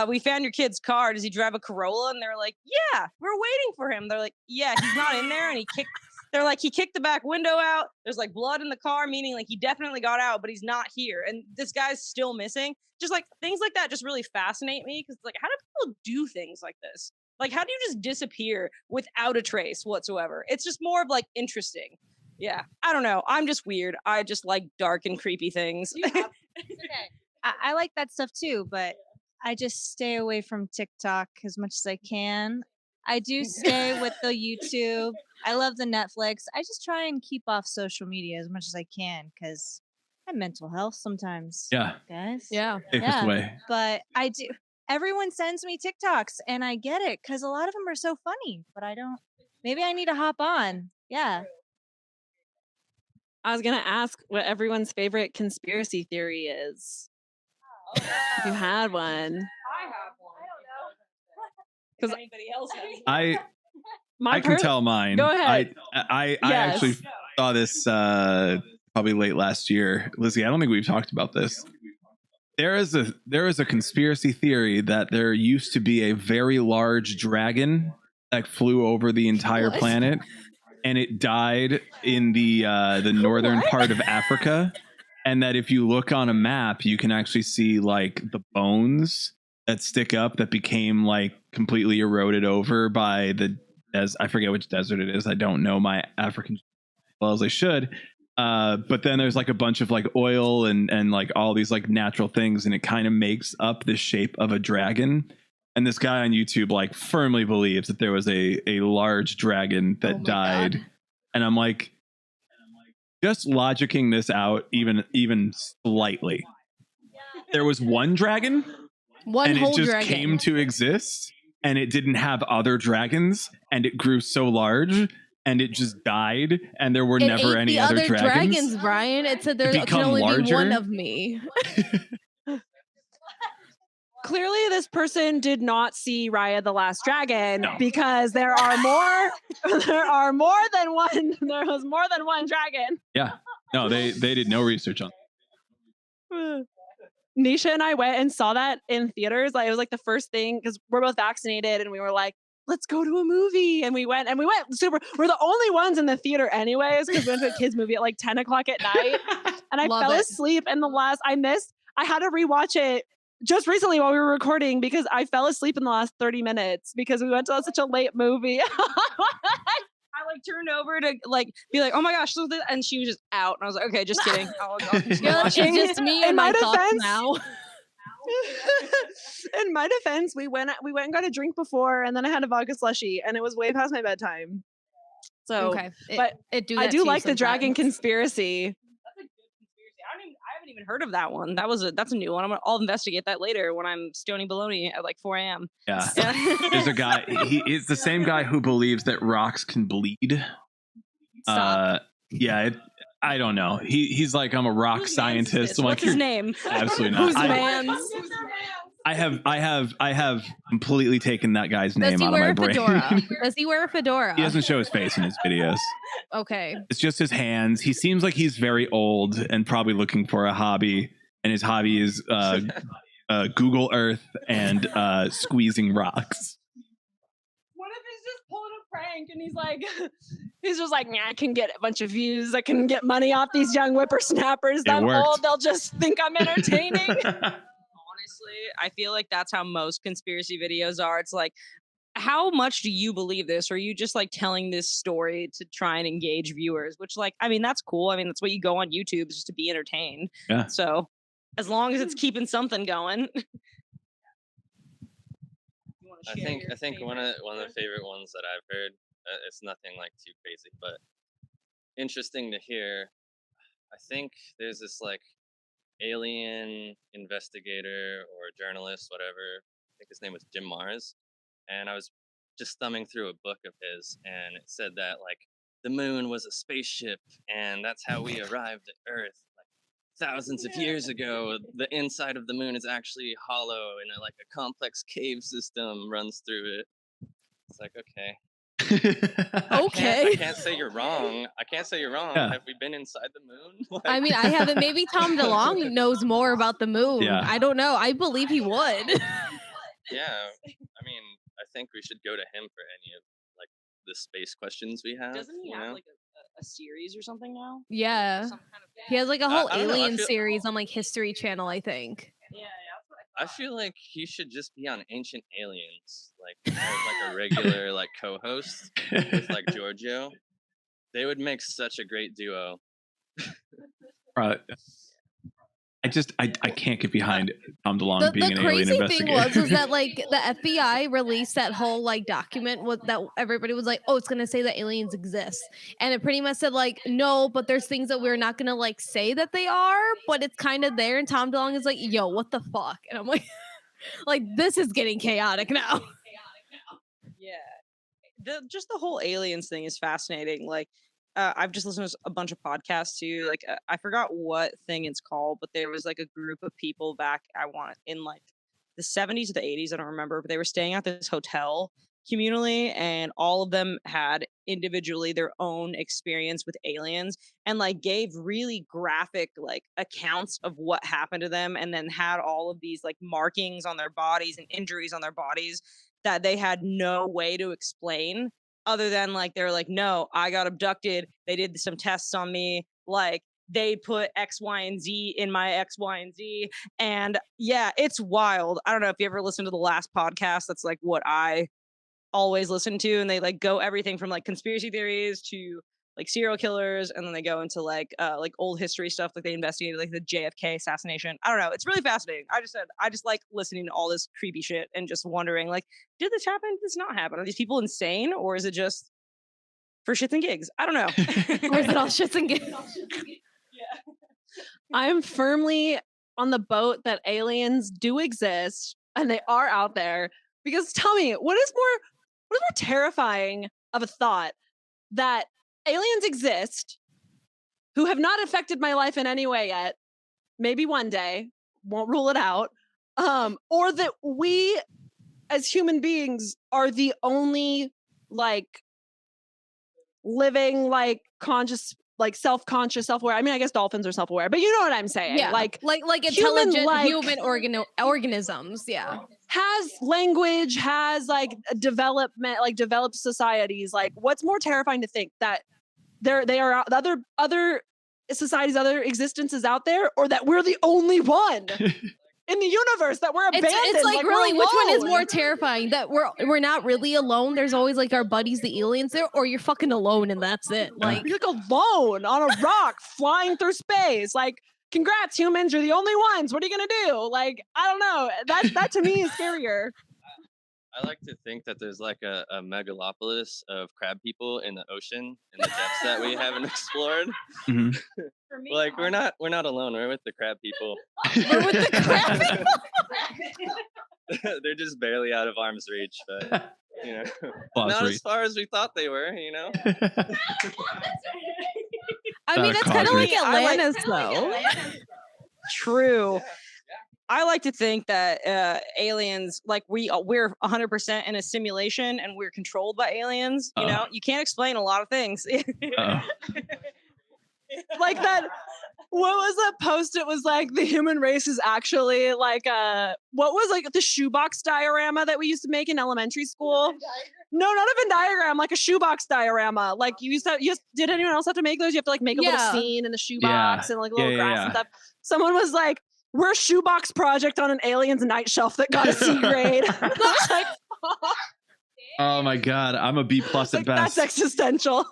we found your kid's car. Does he drive a Corolla? And they were like, yeah, we're waiting for him. They're like, yeah, he's not in there, and he kicked They're like, he kicked the back window out. There's like blood in the car, meaning like he definitely got out, but he's not here. And this guy's still missing. Just like things like that just really fascinate me because like, how do people do things like this? Like, how do you just disappear without a trace whatsoever? It's just more of like interesting. Yeah, I don't know. I'm just weird. I just like dark and creepy things. Okay. I like that stuff too, but I just stay away from TikTok as much as I can. I do stay with the YouTube. I love the Netflix. I just try and keep off social media as much as I can because I have mental health sometimes. Yeah. Guys. Yeah. Safest way. But I do. Everyone sends me TikToks and I get it because a lot of them are so funny, but I don't. Maybe I need to hop on. Yeah. I was going to ask what everyone's favorite conspiracy theory is. If you had one. I have one. I don't know. Because anybody else has I can tell mine. Go ahead. I Yes. actually saw this probably late last year. Lizzie, I don't think we've talked about this. There is a conspiracy theory that there used to be a very large dragon that flew over the entire planet, and it died in the northern part of Africa. And that if you look on a map, you can actually see like the bones that stick up that became like completely eroded over by as I forget which desert it is. I don't know my African as well as I should. But then there's like a bunch of like oil and like all these like natural things, and it kind of makes up the shape of a dragon. And this guy on YouTube like firmly believes that there was a large dragon that died. God. And I'm like, just logicking this out even slightly. There was one dragon, and it just came to exist, and it didn't have other dragons, and it grew so large, and it just died, and there were never any other dragons. Brian, it said there can only be one of me. Clearly, this person did not see Raya the Last Dragon because there are more. There are more than one. There was more than one dragon. Yeah, no, they did no research on it. Nisha and I went and saw that in theaters. Like, it was like the first thing because we're both vaccinated, and we were like, let's go to a movie. And we went super. We're the only ones in the theater anyways because we went to a kids movie at like 10 o'clock at night. And I fell asleep in the last. I had to rewatch it just recently while we were recording because I fell asleep in the last 30 minutes because we went to such a late movie. I like turned over to like be like, oh my gosh, and she was just out. And I was like, okay, just kidding. I'll continue watching. It's just me and my thoughts now. In my defense, we went and got a drink before, and then I had a vodka slushie, and it was way past my bedtime. So, okay. But I do like the dragon conspiracy. I haven't even heard of that one. That's a new one. I'll investigate that later when I'm stoning baloney at like 4 a.m. Yeah. There's a guy. He is the same guy who believes that rocks can bleed. Stop. Yeah. I don't know. He's like, I'm a rock scientist. What's his name? Absolutely not. Who's man's? I have completely taken that guy's name out of my brain. Does he wear a fedora? He doesn't show his face in his videos. Okay. It's just his hands. He seems like he's very old and probably looking for a hobby. And his hobby is Google Earth and squeezing rocks. What if he's just pulling a prank and he's just like, I can get a bunch of views. I can get money off these young whippersnappers. I'm old. They'll just think I'm entertaining. Honestly, I feel like that's how most conspiracy videos are. It's like, how much do you believe this? Or are you just like telling this story to try and engage viewers? Which, like, I mean, that's cool. I mean, that's what you go on YouTube is just to be entertained. Yeah. So as long as it's keeping something going. I think one of the favorite ones that I've heard. It's nothing like too crazy, but interesting to hear. I think there's this like alien investigator or journalist, whatever. I think his name was Jim Mars. And I was just thumbing through a book of his, and it said that like the moon was a spaceship, and that's how we arrived at Earth. Like thousands of years ago, the inside of the moon is actually hollow, and like a complex cave system runs through it. It's like, okay. Okay. I can't say you're wrong. Yeah. Have we been inside the moon? Like, I mean, I haven't. Maybe Tom DeLonge knows more about the moon. Yeah. I don't know. I believe he would. Yeah. I mean, I think we should go to him for any of like the space questions we have. Doesn't he have like a series or something now? Yeah. Some kind of, He has like a whole I don't know, alien series on like History Channel, I think. yeah, that's what I feel like he should just be on Ancient Aliens, like as like a regular like co-host with like Giorgio. They would make such a great duo. I can't get behind Tom DeLonge being an alien The investigator. crazy thing was that like the FBI released that whole like document with that everybody was like, oh, it's gonna say that aliens exist, and it pretty much said like, no, but there's things that we're not gonna like say that they are, but it's kind of there. And Tom DeLonge is like, yo, what the fuck? And I'm like, like this is getting chaotic now. Yeah, just the whole aliens thing is fascinating. Like, I've just listened to a bunch of podcasts too. Like, I forgot what thing it's called, but there was like a group of people back, in like the 70s or the 80s, I don't remember, but they were staying at this hotel communally, and all of them had individually their own experience with aliens, and like gave really graphic like accounts of what happened to them, and then had all of these like markings on their bodies and injuries on their bodies that they had no way to explain, other than like they're like, no, I got abducted, they did some tests on me, like they put X, Y, and Z in my X, Y, and Z. And yeah, it's wild. I don't know if you ever listened to the last podcast. That's like what I always listen to. And they like go everything from like conspiracy theories to like serial killers. And then they go into like old history stuff. Like they investigated like the JFK assassination. I don't know. It's really fascinating. I just like listening to all this creepy shit and just wondering like, did this happen? Did this not happen? Are these people insane, or is it just for shits and gigs? I don't know. Or is it all shits and gigs? I'm firmly on the boat that aliens do exist and they are out there. Because tell me, what is more terrifying of a thought that aliens exist who have not affected my life in any way yet, maybe one day, won't rule it out, or that we as human beings are the only like living like conscious, like self-conscious, self-aware. I mean, I guess dolphins are self-aware, but you know what I'm saying. Yeah, like intelligent human organisms. Yeah, has language, has like development, like developed societies. Like, what's more terrifying to think that they are other societies, other existences out there, or that we're the only one in the universe, that we're abandoned? It's like really, which one is more terrifying? That we're not really alone. There's always like our buddies, the aliens there, or you're fucking alone and that's it. Like you're like alone on a rock flying through space. Like, congrats, humans, you're the only ones. What are you gonna do? Like, I don't know. That to me is scarier. I like to think that there's like a megalopolis of crab people in the ocean in the depths that we haven't explored. Mm-hmm. Like we're not alone. We're with the crab people. We're with the crab people. They're just barely out of arm's reach, but you know, not as far as we thought they were. You know. I mean, it's kind of like Atlantis, though. True. I like to think that aliens, like we're 100% in a simulation and we're controlled by aliens. You know, you can't explain a lot of things. Like that. What was that post? It was like the human race is actually like what was like the shoebox diorama that we used to make in elementary school? No, not a Venn diagram, like a shoebox diorama. Like did anyone else have to make those? You have to like make a little scene in the shoebox and like little grass and stuff. Someone was like, we're a shoebox project on an alien's night shelf that got a C grade. Like, oh my God, I'm a B+ at best. That's existential.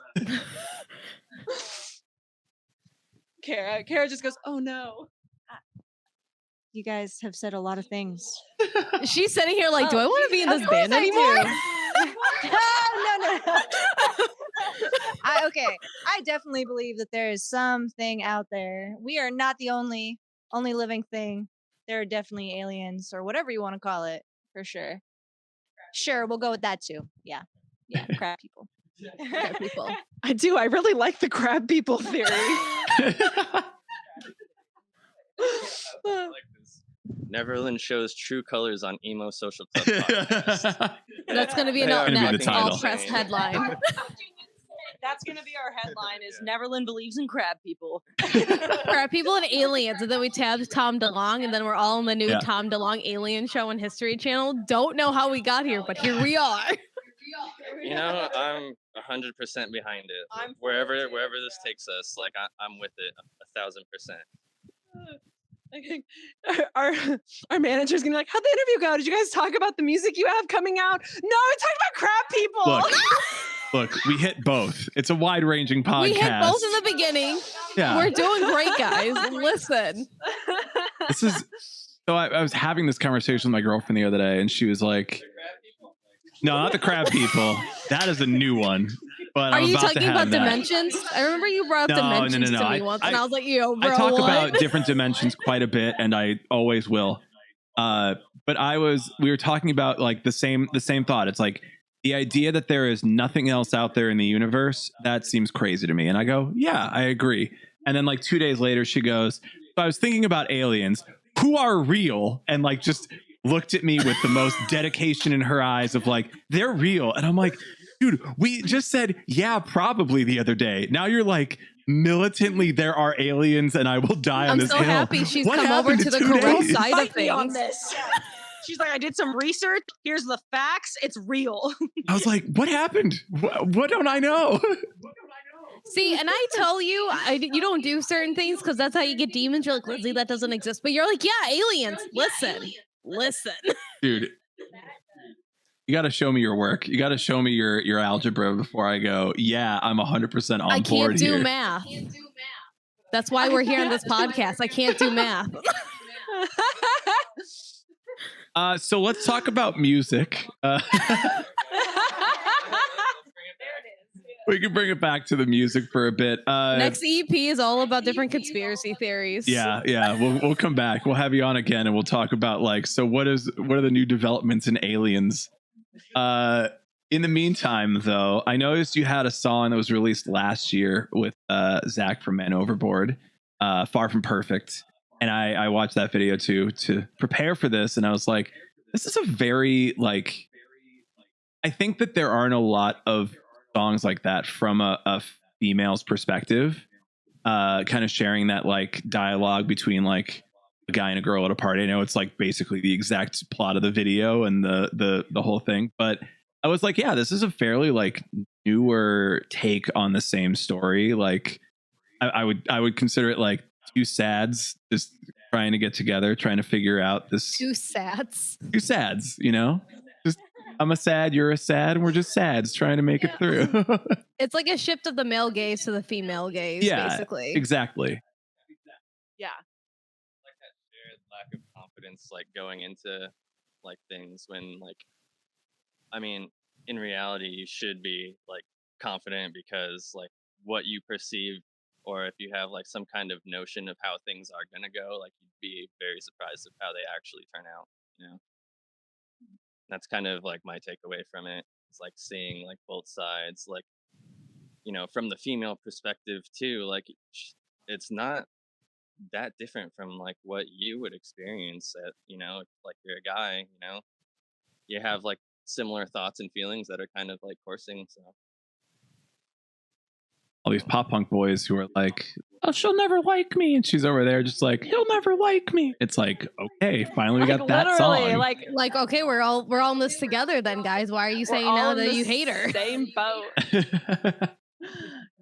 Kara just goes, oh no. You guys have said a lot of things. She's sitting here like, do I want to be in this band anymore? No. Okay. I definitely believe that there is something out there. We are not the only living thing. There are definitely aliens or whatever you want to call it, for sure. Sure, we'll go with that too. Yeah, crab people. Crab people. I do. I really like the crab people theory. Like this. Neverlyn shows true colors on emo social club podcast. That's going to be an all press headline. That's going to be our headline is Neverlyn believes in crab people. Crab people and aliens. And then we tabbed Tom DeLonge, and then we're all in the new Tom DeLonge alien show on History Channel. Don't know how we got here, but here we are. You know, 100% behind it. Wherever this takes us, like I'm with it 1,000%. Our manager's gonna be like, how'd the interview go? Did you guys talk about the music you have coming out? No, we talked about crap people. Look, we hit both. It's a wide-ranging podcast. We hit both in the beginning. Yeah. We're doing great, guys. Listen. This is so I was having this conversation with my girlfriend the other day, and she was like, no, not the crab people. That is a new one. But Are I'm you about talking to have about that. dimensions? I remember you brought up dimensions to me once, and I was like, yo, bro, I talk what? about different dimensions quite a bit, and I always will. But we were talking about like the same thought. It's like the idea that there is nothing else out there in the universe, that seems crazy to me. And I go, yeah, I agree. And then like 2 days later, she goes, so I was thinking about aliens who are real, and like just looked at me with the most dedication in her eyes of like, they're real. And I'm like, dude, we just said, yeah, probably the other day. Now you're like, militantly, there are aliens and I will die on this hill. I'm so happy she's What come over happened to the 2 correct days? side of Fight me on things. this. She's like, I did some research. Here's the facts. It's real. I was like, what happened? What don't I know? See, and I tell you, you don't do certain things because that's how you get demons. You're like, Lindsay, that doesn't exist. But you're like, yeah, aliens. Listen. Dude, you got to show me your work. You got to show me your algebra before I go, yeah, I'm 100% on board I can't do here. math. That's why we're here on this podcast. I can't do math. So let's talk about music. We can bring it back to the music for a bit. Next EP is all about different conspiracy theories. Yeah. We'll come back. We'll have you on again, and we'll talk about like, so what are the new developments in aliens? In the meantime, though, I noticed you had a song that was released last year with Zach from Men Overboard, Far From Perfect, and I watched that video too to prepare for this, and I was like, this is a very like, I think that there aren't a lot of songs like that from a female's perspective, kind of sharing that like dialogue between like a guy and a girl at a party. I know it's like basically the exact plot of the video and the whole thing, but I was like, yeah, this is a fairly like newer take on the same story. Like I would consider it like two sads just trying to get together, trying to figure out this. Two sads, you know, just I'm a sad, you're a sad, and we're just sads trying to make it through. It's like a shift of the male gaze to the female gaze, basically. Exactly. Yeah. Like that shared lack of confidence, like going into like things when like, I mean, in reality, you should be like confident because like what you perceive, or if you have like some kind of notion of how things are gonna go, like you'd be very surprised of how they actually turn out. You know, that's kind of like my takeaway from it. It's like seeing like both sides, like, you know, from the female perspective too. Like it's not that different from like what you would experience at, you know, like you're a guy, you know, you have like similar thoughts and feelings that are kind of like coursing. So all these pop punk boys who are like, oh, she'll never like me, and she's over there just like, he'll never like me. It's like, okay, finally we got that song. Like okay, we're all in this together then, guys. Why are you saying now that you hate her? Same boat.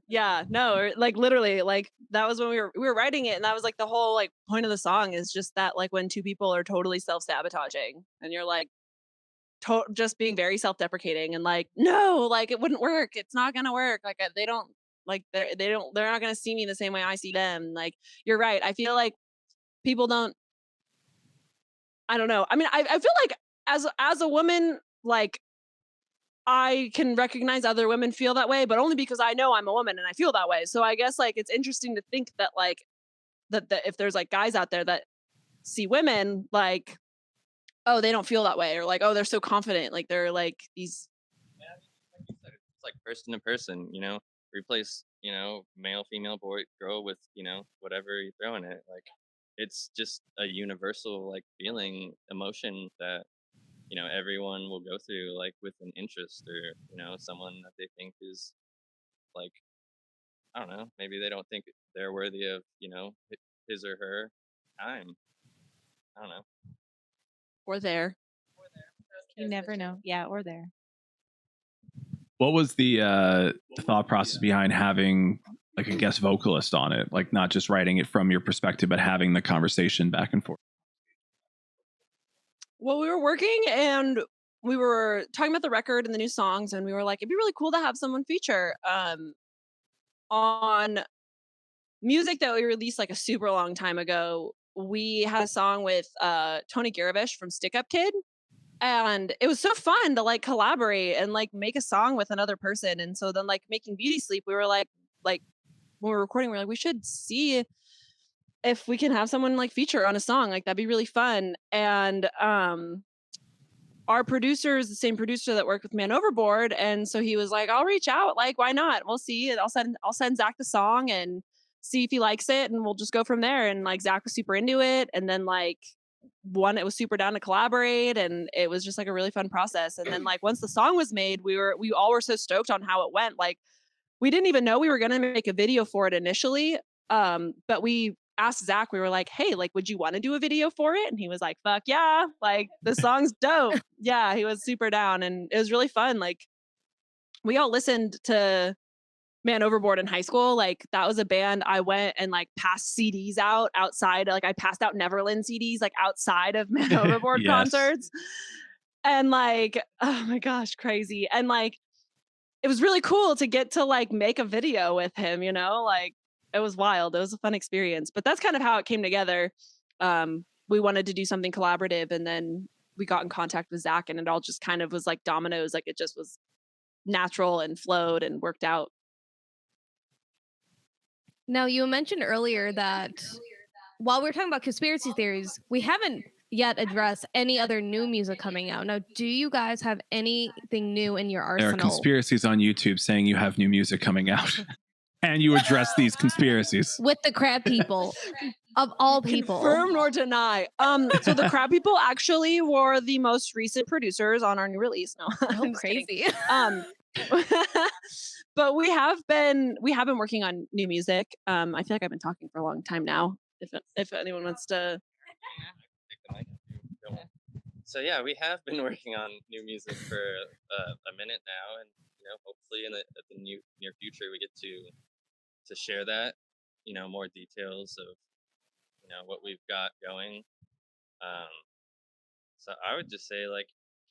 Yeah, no, like literally, like that was when we were writing it, and that was like the whole like point of the song is just that like when two people are totally self-sabotaging, and you're like just being very self-deprecating and like, no, like it wouldn't work, it's not gonna work, like they don't like they're not gonna see me the same way I see them. Like you're right, I feel like people don't, I don't know, I mean, I feel like as a woman, like I can recognize other women feel that way, but only because I know I'm a woman and I feel that way. So I guess like it's interesting to think that like that if there's like guys out there that see women like, oh, they don't feel that way, or like, oh, they're so confident, like they're like these. Yeah, like you said, it's like person to person, you know, replace, you know, male, female, boy, girl with, you know, whatever you throw in it. Like it's just a universal like feeling, emotion that, you know, everyone will go through like with an interest or, you know, someone that they think is like, I don't know, maybe they don't think they're worthy of, you know, his or her time. I don't know. Or there. You never know. Yeah, or there. What was the thought process behind having like a guest vocalist on it? Like not just writing it from your perspective, but having the conversation back and forth. Well, we were working and we were talking about the record and the new songs, and we were like, it'd be really cool to have someone feature on music that we released like a super long time ago. We had a song with Tony Garavish from Stick Up Kid, and it was so fun to like collaborate and like make a song with another person. And so then like making Beauty Sleep, we were like when we were recording, we were like, we should see if we can have someone like feature on a song. Like that'd be really fun. And our producer is the same producer that worked with Man Overboard, and so he was like, I'll reach out, like why not, we'll see. I'll send Zach the song and see if he likes it, and we'll just go from there. And like Zach was super into it, and then like it was super down to collaborate, and it was just like a really fun process. And then like once the song was made, we all were so stoked on how it went. Like we didn't even know we were going to make a video for it initially, but we asked Zach, we were like, hey, like, would you want to do a video for it? And he was like, fuck yeah, like the song's dope. Yeah, he was super down, and it was really fun. Like we all listened to Man Overboard in high school. Like that was a band I went and like passed CDs outside. Like I passed out Neverlyn CDs like outside of Man Overboard Yes. concerts. And like, oh my gosh, crazy. And like, it was really cool to get to like make a video with him, you know, like it was wild. It was a fun experience, but that's kind of how it came together. We wanted to do something collaborative, and then we got in contact with Zach, and it all just kind of was like dominoes. Like it just was natural and flowed and worked out. Now, you mentioned earlier that while we're talking about conspiracy theories, we haven't yet addressed any other new music coming out. Now, do you guys have anything new in your arsenal? There are conspiracies on YouTube saying you have new music coming out. And you address these conspiracies with the crab people of all people. Confirm nor deny. So the crab people actually were the most recent producers on our new release. No, I'm crazy. But we have been working on new music. I feel like I've been talking for a long time now. If anyone wants to. So yeah, we have been working on new music for a minute now, and you know, hopefully in the near future we get to share that, you know, more details of, you know, what we've got going. So I would just say, like,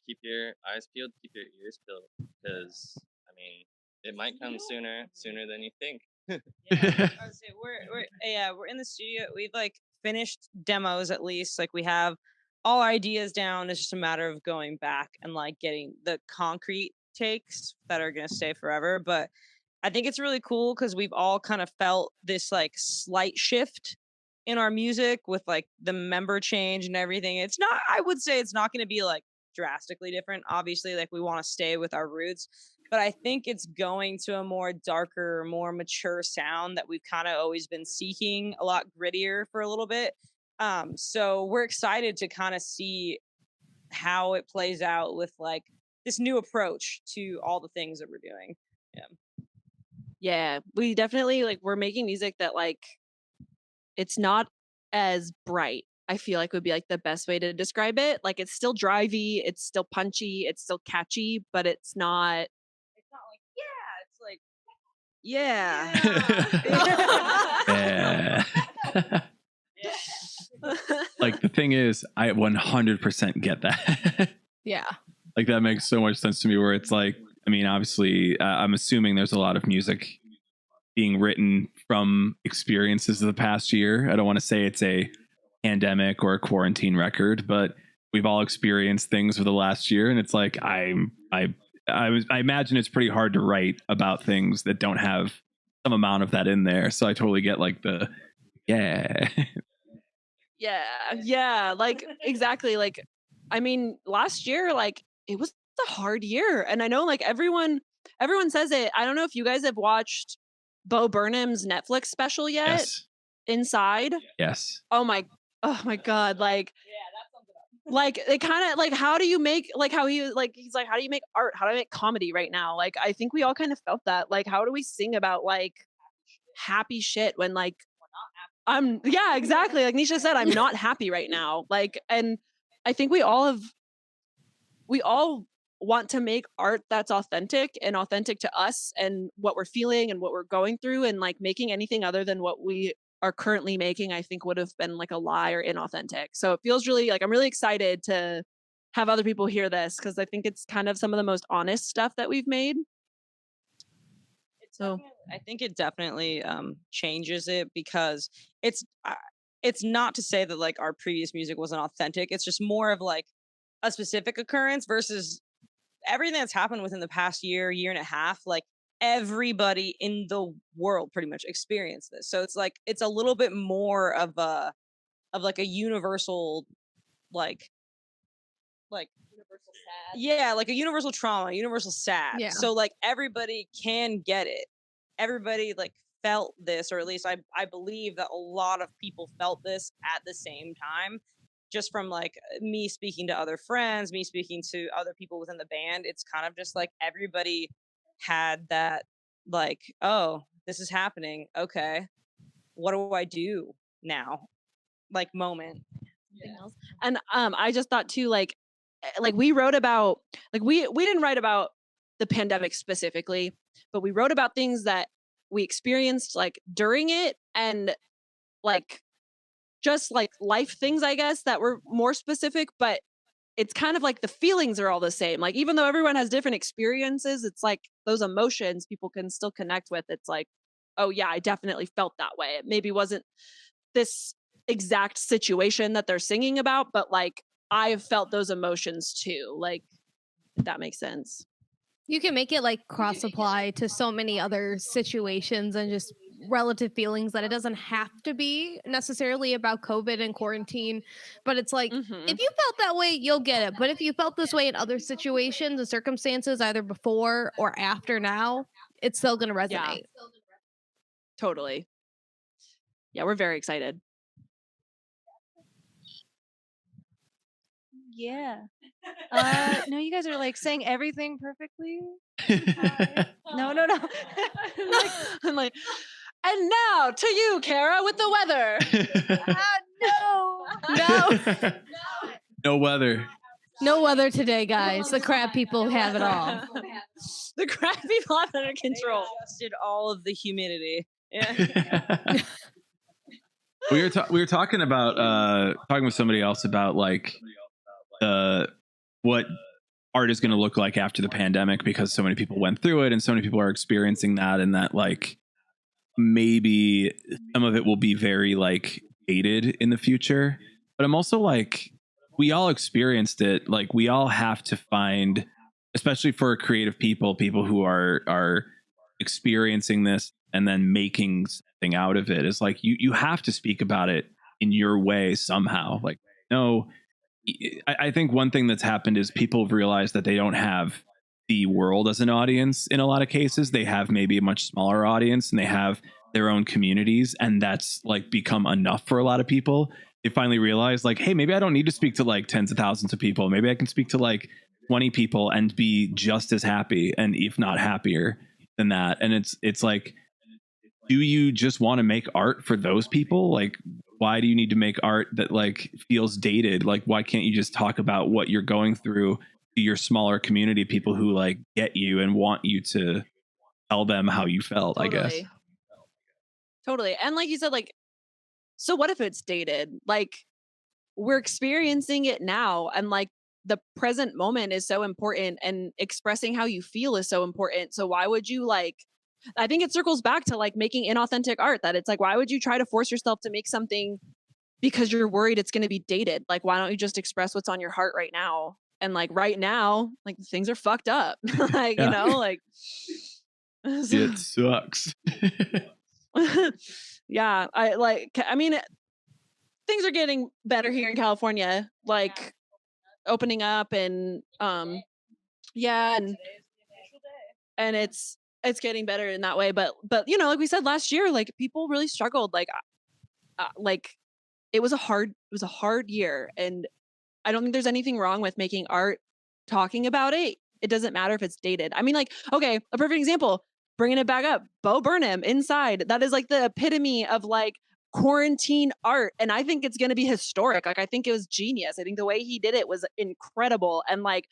keep your eyes peeled, keep your ears peeled, because I mean, it might come sooner than you think. Yeah, I would say we're in the studio. We've like finished demos at least. Like we have all our ideas down. It's just a matter of going back and like getting the concrete takes that are gonna stay forever. But I think it's really cool because we've all kind of felt this like slight shift in our music with like the member change and everything. It's not, I would say it's not going to be like drastically different. Obviously, like we want to stay with our roots, but I think it's going to a more darker, more mature sound that we've kind of always been seeking, a lot grittier for a little bit. So we're excited to kind of see how it plays out with like this new approach to all the things that we're doing. Yeah, we definitely like, we're making music that like, it's not as bright. I feel like would be like the best way to describe it. Like it's still drivey, it's still punchy, it's still catchy, but it's not like, yeah, it's like, yeah. Like the thing is, I 100% get that. Yeah. Like that makes so much sense to me, where it's like, I mean, obviously, I'm assuming there's a lot of music being written from experiences of the past year. I don't want to say it's a pandemic or a quarantine record, but we've all experienced things for the last year, and it's like I imagine it's pretty hard to write about things that don't have some amount of that in there. So I totally get like the yeah, like exactly. Like I mean, last year, like it was a hard year, and I know like everyone says it. I don't know if you guys have watched Bo Burnham's Netflix special yet. Yes. Inside. Yes. Oh my god, like like it kind of like, how do you make, like how he's like how do you make art, how do I make comedy right now? Like I think we all kind of felt that, like how do we sing about like happy shit when like yeah, exactly, like Nisha said, I'm not happy right now. Like, and I think we all want to make art that's authentic and authentic to us and what we're feeling and what we're going through, and like making anything other than what we are currently making, I think would have been like a lie or inauthentic. So it feels really like I'm really excited to have other people hear this, because I think it's kind of some of the most honest stuff that we've made. So I think it definitely changes it, because it's not to say that like our previous music wasn't authentic. It's just more of like a specific occurrence versus everything that's happened within the past year and a half. Like everybody in the world pretty much experienced this. So it's like it's a little bit more of like a universal like universal sad. Yeah, like a universal trauma, universal sad. Yeah. So like everybody can get it. Everybody like felt this, or at least I believe that a lot of people felt this at the same time. Just from like me speaking to other friends, me speaking to other people within the band, it's kind of just like everybody had that like, oh, this is happening. Okay, what do I do now? Like moment. Yeah. And I just thought too, like we wrote about, like we didn't write about the pandemic specifically, but we wrote about things that we experienced like during it, and like just like life things, I guess, that were more specific, but it's kind of like the feelings are all the same. Like even though everyone has different experiences, it's like those emotions people can still connect with. It's like, oh yeah, I definitely felt that way. It maybe wasn't this exact situation that they're singing about, but like I've felt those emotions too. Like, if that makes sense. You can make it like cross apply to so many other situations and just relative feelings, that it doesn't have to be necessarily about COVID and quarantine. But it's like, if you felt that way, you'll get it. But if you felt this way in other situations and circumstances, either before or after now, it's still going to resonate. Yeah. Totally. Yeah, we're very excited. Yeah. No, you guys are like saying everything perfectly. No. I'm like, and now to you, Kara, with the weather. No. No weather. No weather today, guys. The crab people have it all. The crab people have it under control. They adjusted all of the humidity. Yeah. We were talking about talking with somebody else about like what art is going to look like after the pandemic, because so many people went through it and so many people are experiencing that, and that like maybe some of it will be very like dated in the future. But I'm also like, we all experienced it. Like we all have to find, especially for creative people who are experiencing this and then making something out of it, is like you have to speak about it in your way somehow. Like, no, I think one thing that's happened is people have realized that they don't have the world as an audience in a lot of cases. They have maybe a much smaller audience and they have their own communities, and that's like become enough for a lot of people. They finally realize like, hey, maybe I don't need to speak to like tens of thousands of people. Maybe I can speak to like 20 people and be just as happy, and if not happier than that. And it's like, do you just want to make art for those people? Like, why do you need to make art that like feels dated? Like, why can't you just talk about what you're going through to your smaller community, people who like get you and want you to tell them how you felt? Totally. I guess. Totally. And like you said, like, so what if it's dated? Like, we're experiencing it now, and like the present moment is so important, and expressing how you feel is so important. So why would you like, I think it circles back to like making inauthentic art, that it's like, why would you try to force yourself to make something because you're worried it's going to be dated? Like, why don't you just express what's on your heart right now? And like right now, like things are fucked up. Like, you know, like it sucks. Yeah, I mean, things are getting better here in California, like opening up, and yeah, and it's getting better in that way. But you know, like we said last year, like people really struggled. Like it was a hard year, and I don't think there's anything wrong with making art, talking about it. It doesn't matter if it's dated. I mean, like, okay, a perfect example, bringing it back up, Bo Burnham, Inside. That is like the epitome of like quarantine art. And I think it's going to be historic. Like, I think it was genius. I think the way he did it was incredible. And like,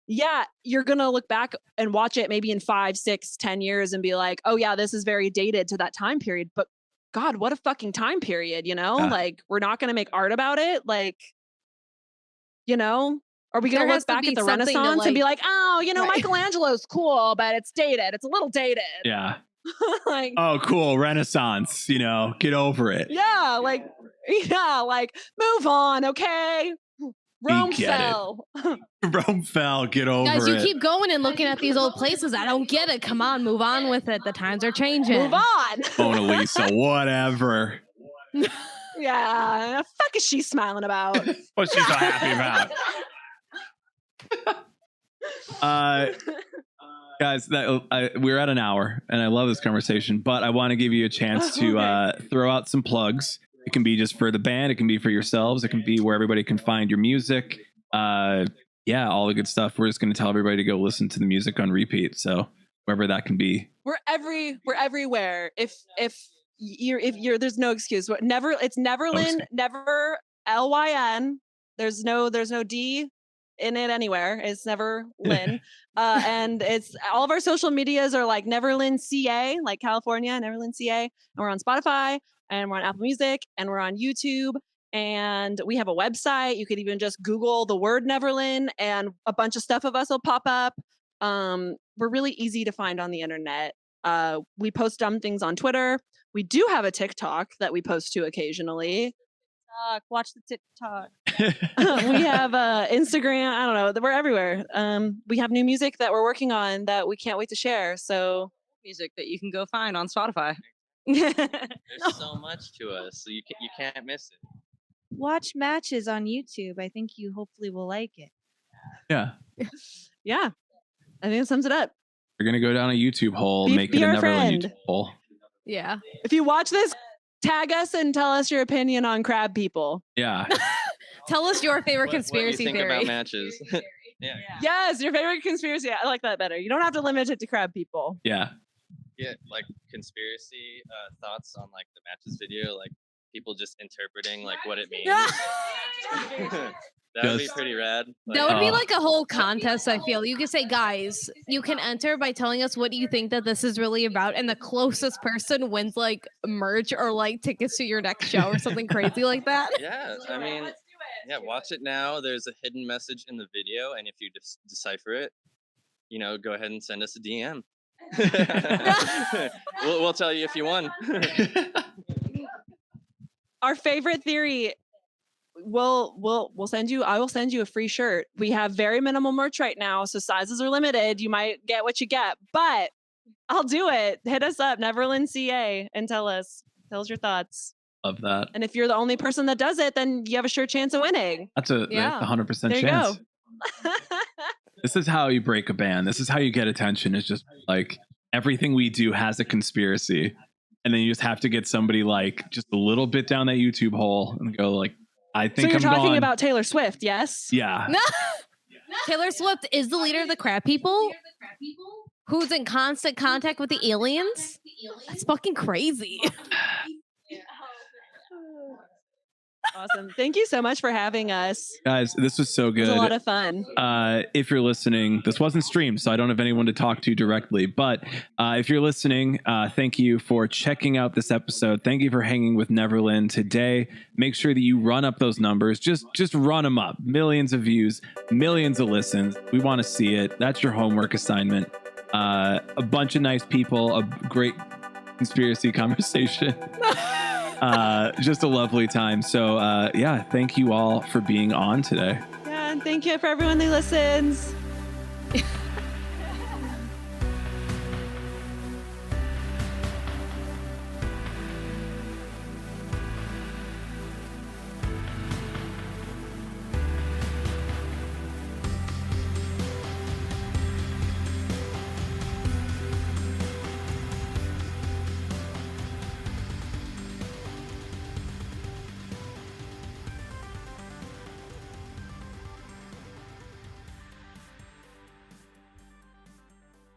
yeah, you're going to look back and watch it maybe in 5, 6, 10 years and be like, oh yeah, this is very dated to that time period. But God, what a fucking time period, you know? Like, we're not going to make art about it. Like, you know, are we going to look back at the Renaissance and be like, oh, you know, Michelangelo's cool, but it's dated. It's a little dated. Yeah. Like, oh, cool. Renaissance, you know, get over it. Yeah. Like, move on. Okay. Rome fell. Rome fell. Get over it. Guys, you keep going and looking at these old places. I don't get it. Come on, move on with it. The times are changing. Move on. Mona Lisa, whatever. Yeah. The fuck is she smiling about? What's she so happy about? Guys, we're at an hour, and I love this conversation, but I want to give you a chance to throw out some plugs. It can be just for the band. It can be for yourselves. It can be where everybody can find your music. Yeah, all the good stuff. We're just going to tell everybody to go listen to the music on repeat. So wherever that can be. We're everywhere. If you're there's no excuse. It's Neverlyn, never Lyn. There's no D in it anywhere. It's Neverlyn. And it's all of our social medias are like Neverlyn CA, like California, Neverlyn CA. And we're on Spotify, and we're on Apple Music, and we're on YouTube, and we have a website. You could even just Google the word Neverlyn and a bunch of stuff of us will pop up. We're really easy to find on the internet. We post dumb things on Twitter. We do have a TikTok that we post to occasionally. Watch the TikTok. We have Instagram. I don't know. We're everywhere. We have new music that we're working on that we can't wait to share. So music that you can go find on Spotify. There's so much to us, so you can't miss it. Watch matches on YouTube. I think you hopefully will like it. Yeah. Yeah. I think it sums it up. You're going to go down a YouTube hole, make it a Neverlyn YouTube hole. Yeah. If you watch this, tag us and tell us your opinion on crab people. Yeah. Tell us your favorite conspiracy what do you think theory about matches. Yeah. Yes, your favorite conspiracy. I like that better. You don't have to limit it to crab people. Yeah. Yeah, like conspiracy thoughts on like the matches video, like people just interpreting like what it means. That would be pretty rad. Like, that would be like a whole contest, I feel. You could say, guys, you can enter by telling us what you think that this is really about, and the closest person wins like merch or like tickets to your next show or something crazy like that. Yeah, I mean, yeah, watch it now. There's a hidden message in the video, and if you decipher it, you know, go ahead and send us a DM. we'll tell you if you won. Our favorite theory. We'll send you. I will send you a free shirt. We have very minimal merch right now, so sizes are limited. You might get what you get, but I'll do it. Hit us up, Neverlyn CA, and tell us your thoughts. Love that. And if you're the only person that does it, then you have a sure chance of winning. That's a 100% there chance. You go. This is how you break a band. This is how you get attention. It's just like everything we do has a conspiracy, and then you just have to get somebody like just a little bit down that YouTube hole and go like, I think so. You're I'm talking gone. about Taylor Swift, yes? Yeah. Taylor Swift is the leader of the crab people, who's in constant contact with the aliens. That's fucking crazy. Awesome. Thank you so much for having us. Guys, this was so good. It was a lot of fun. If you're listening, this wasn't streamed, so I don't have anyone to talk to directly. But if you're listening, thank you for checking out this episode. Thank you for hanging with Neverlyn today. Make sure that you run up those numbers. Just run them up. Millions of views, millions of listens. We want to see it. That's your homework assignment. A bunch of nice people, a great conspiracy conversation. Just a lovely time. So yeah, thank you all for being on today. Yeah, and thank you for everyone who listens.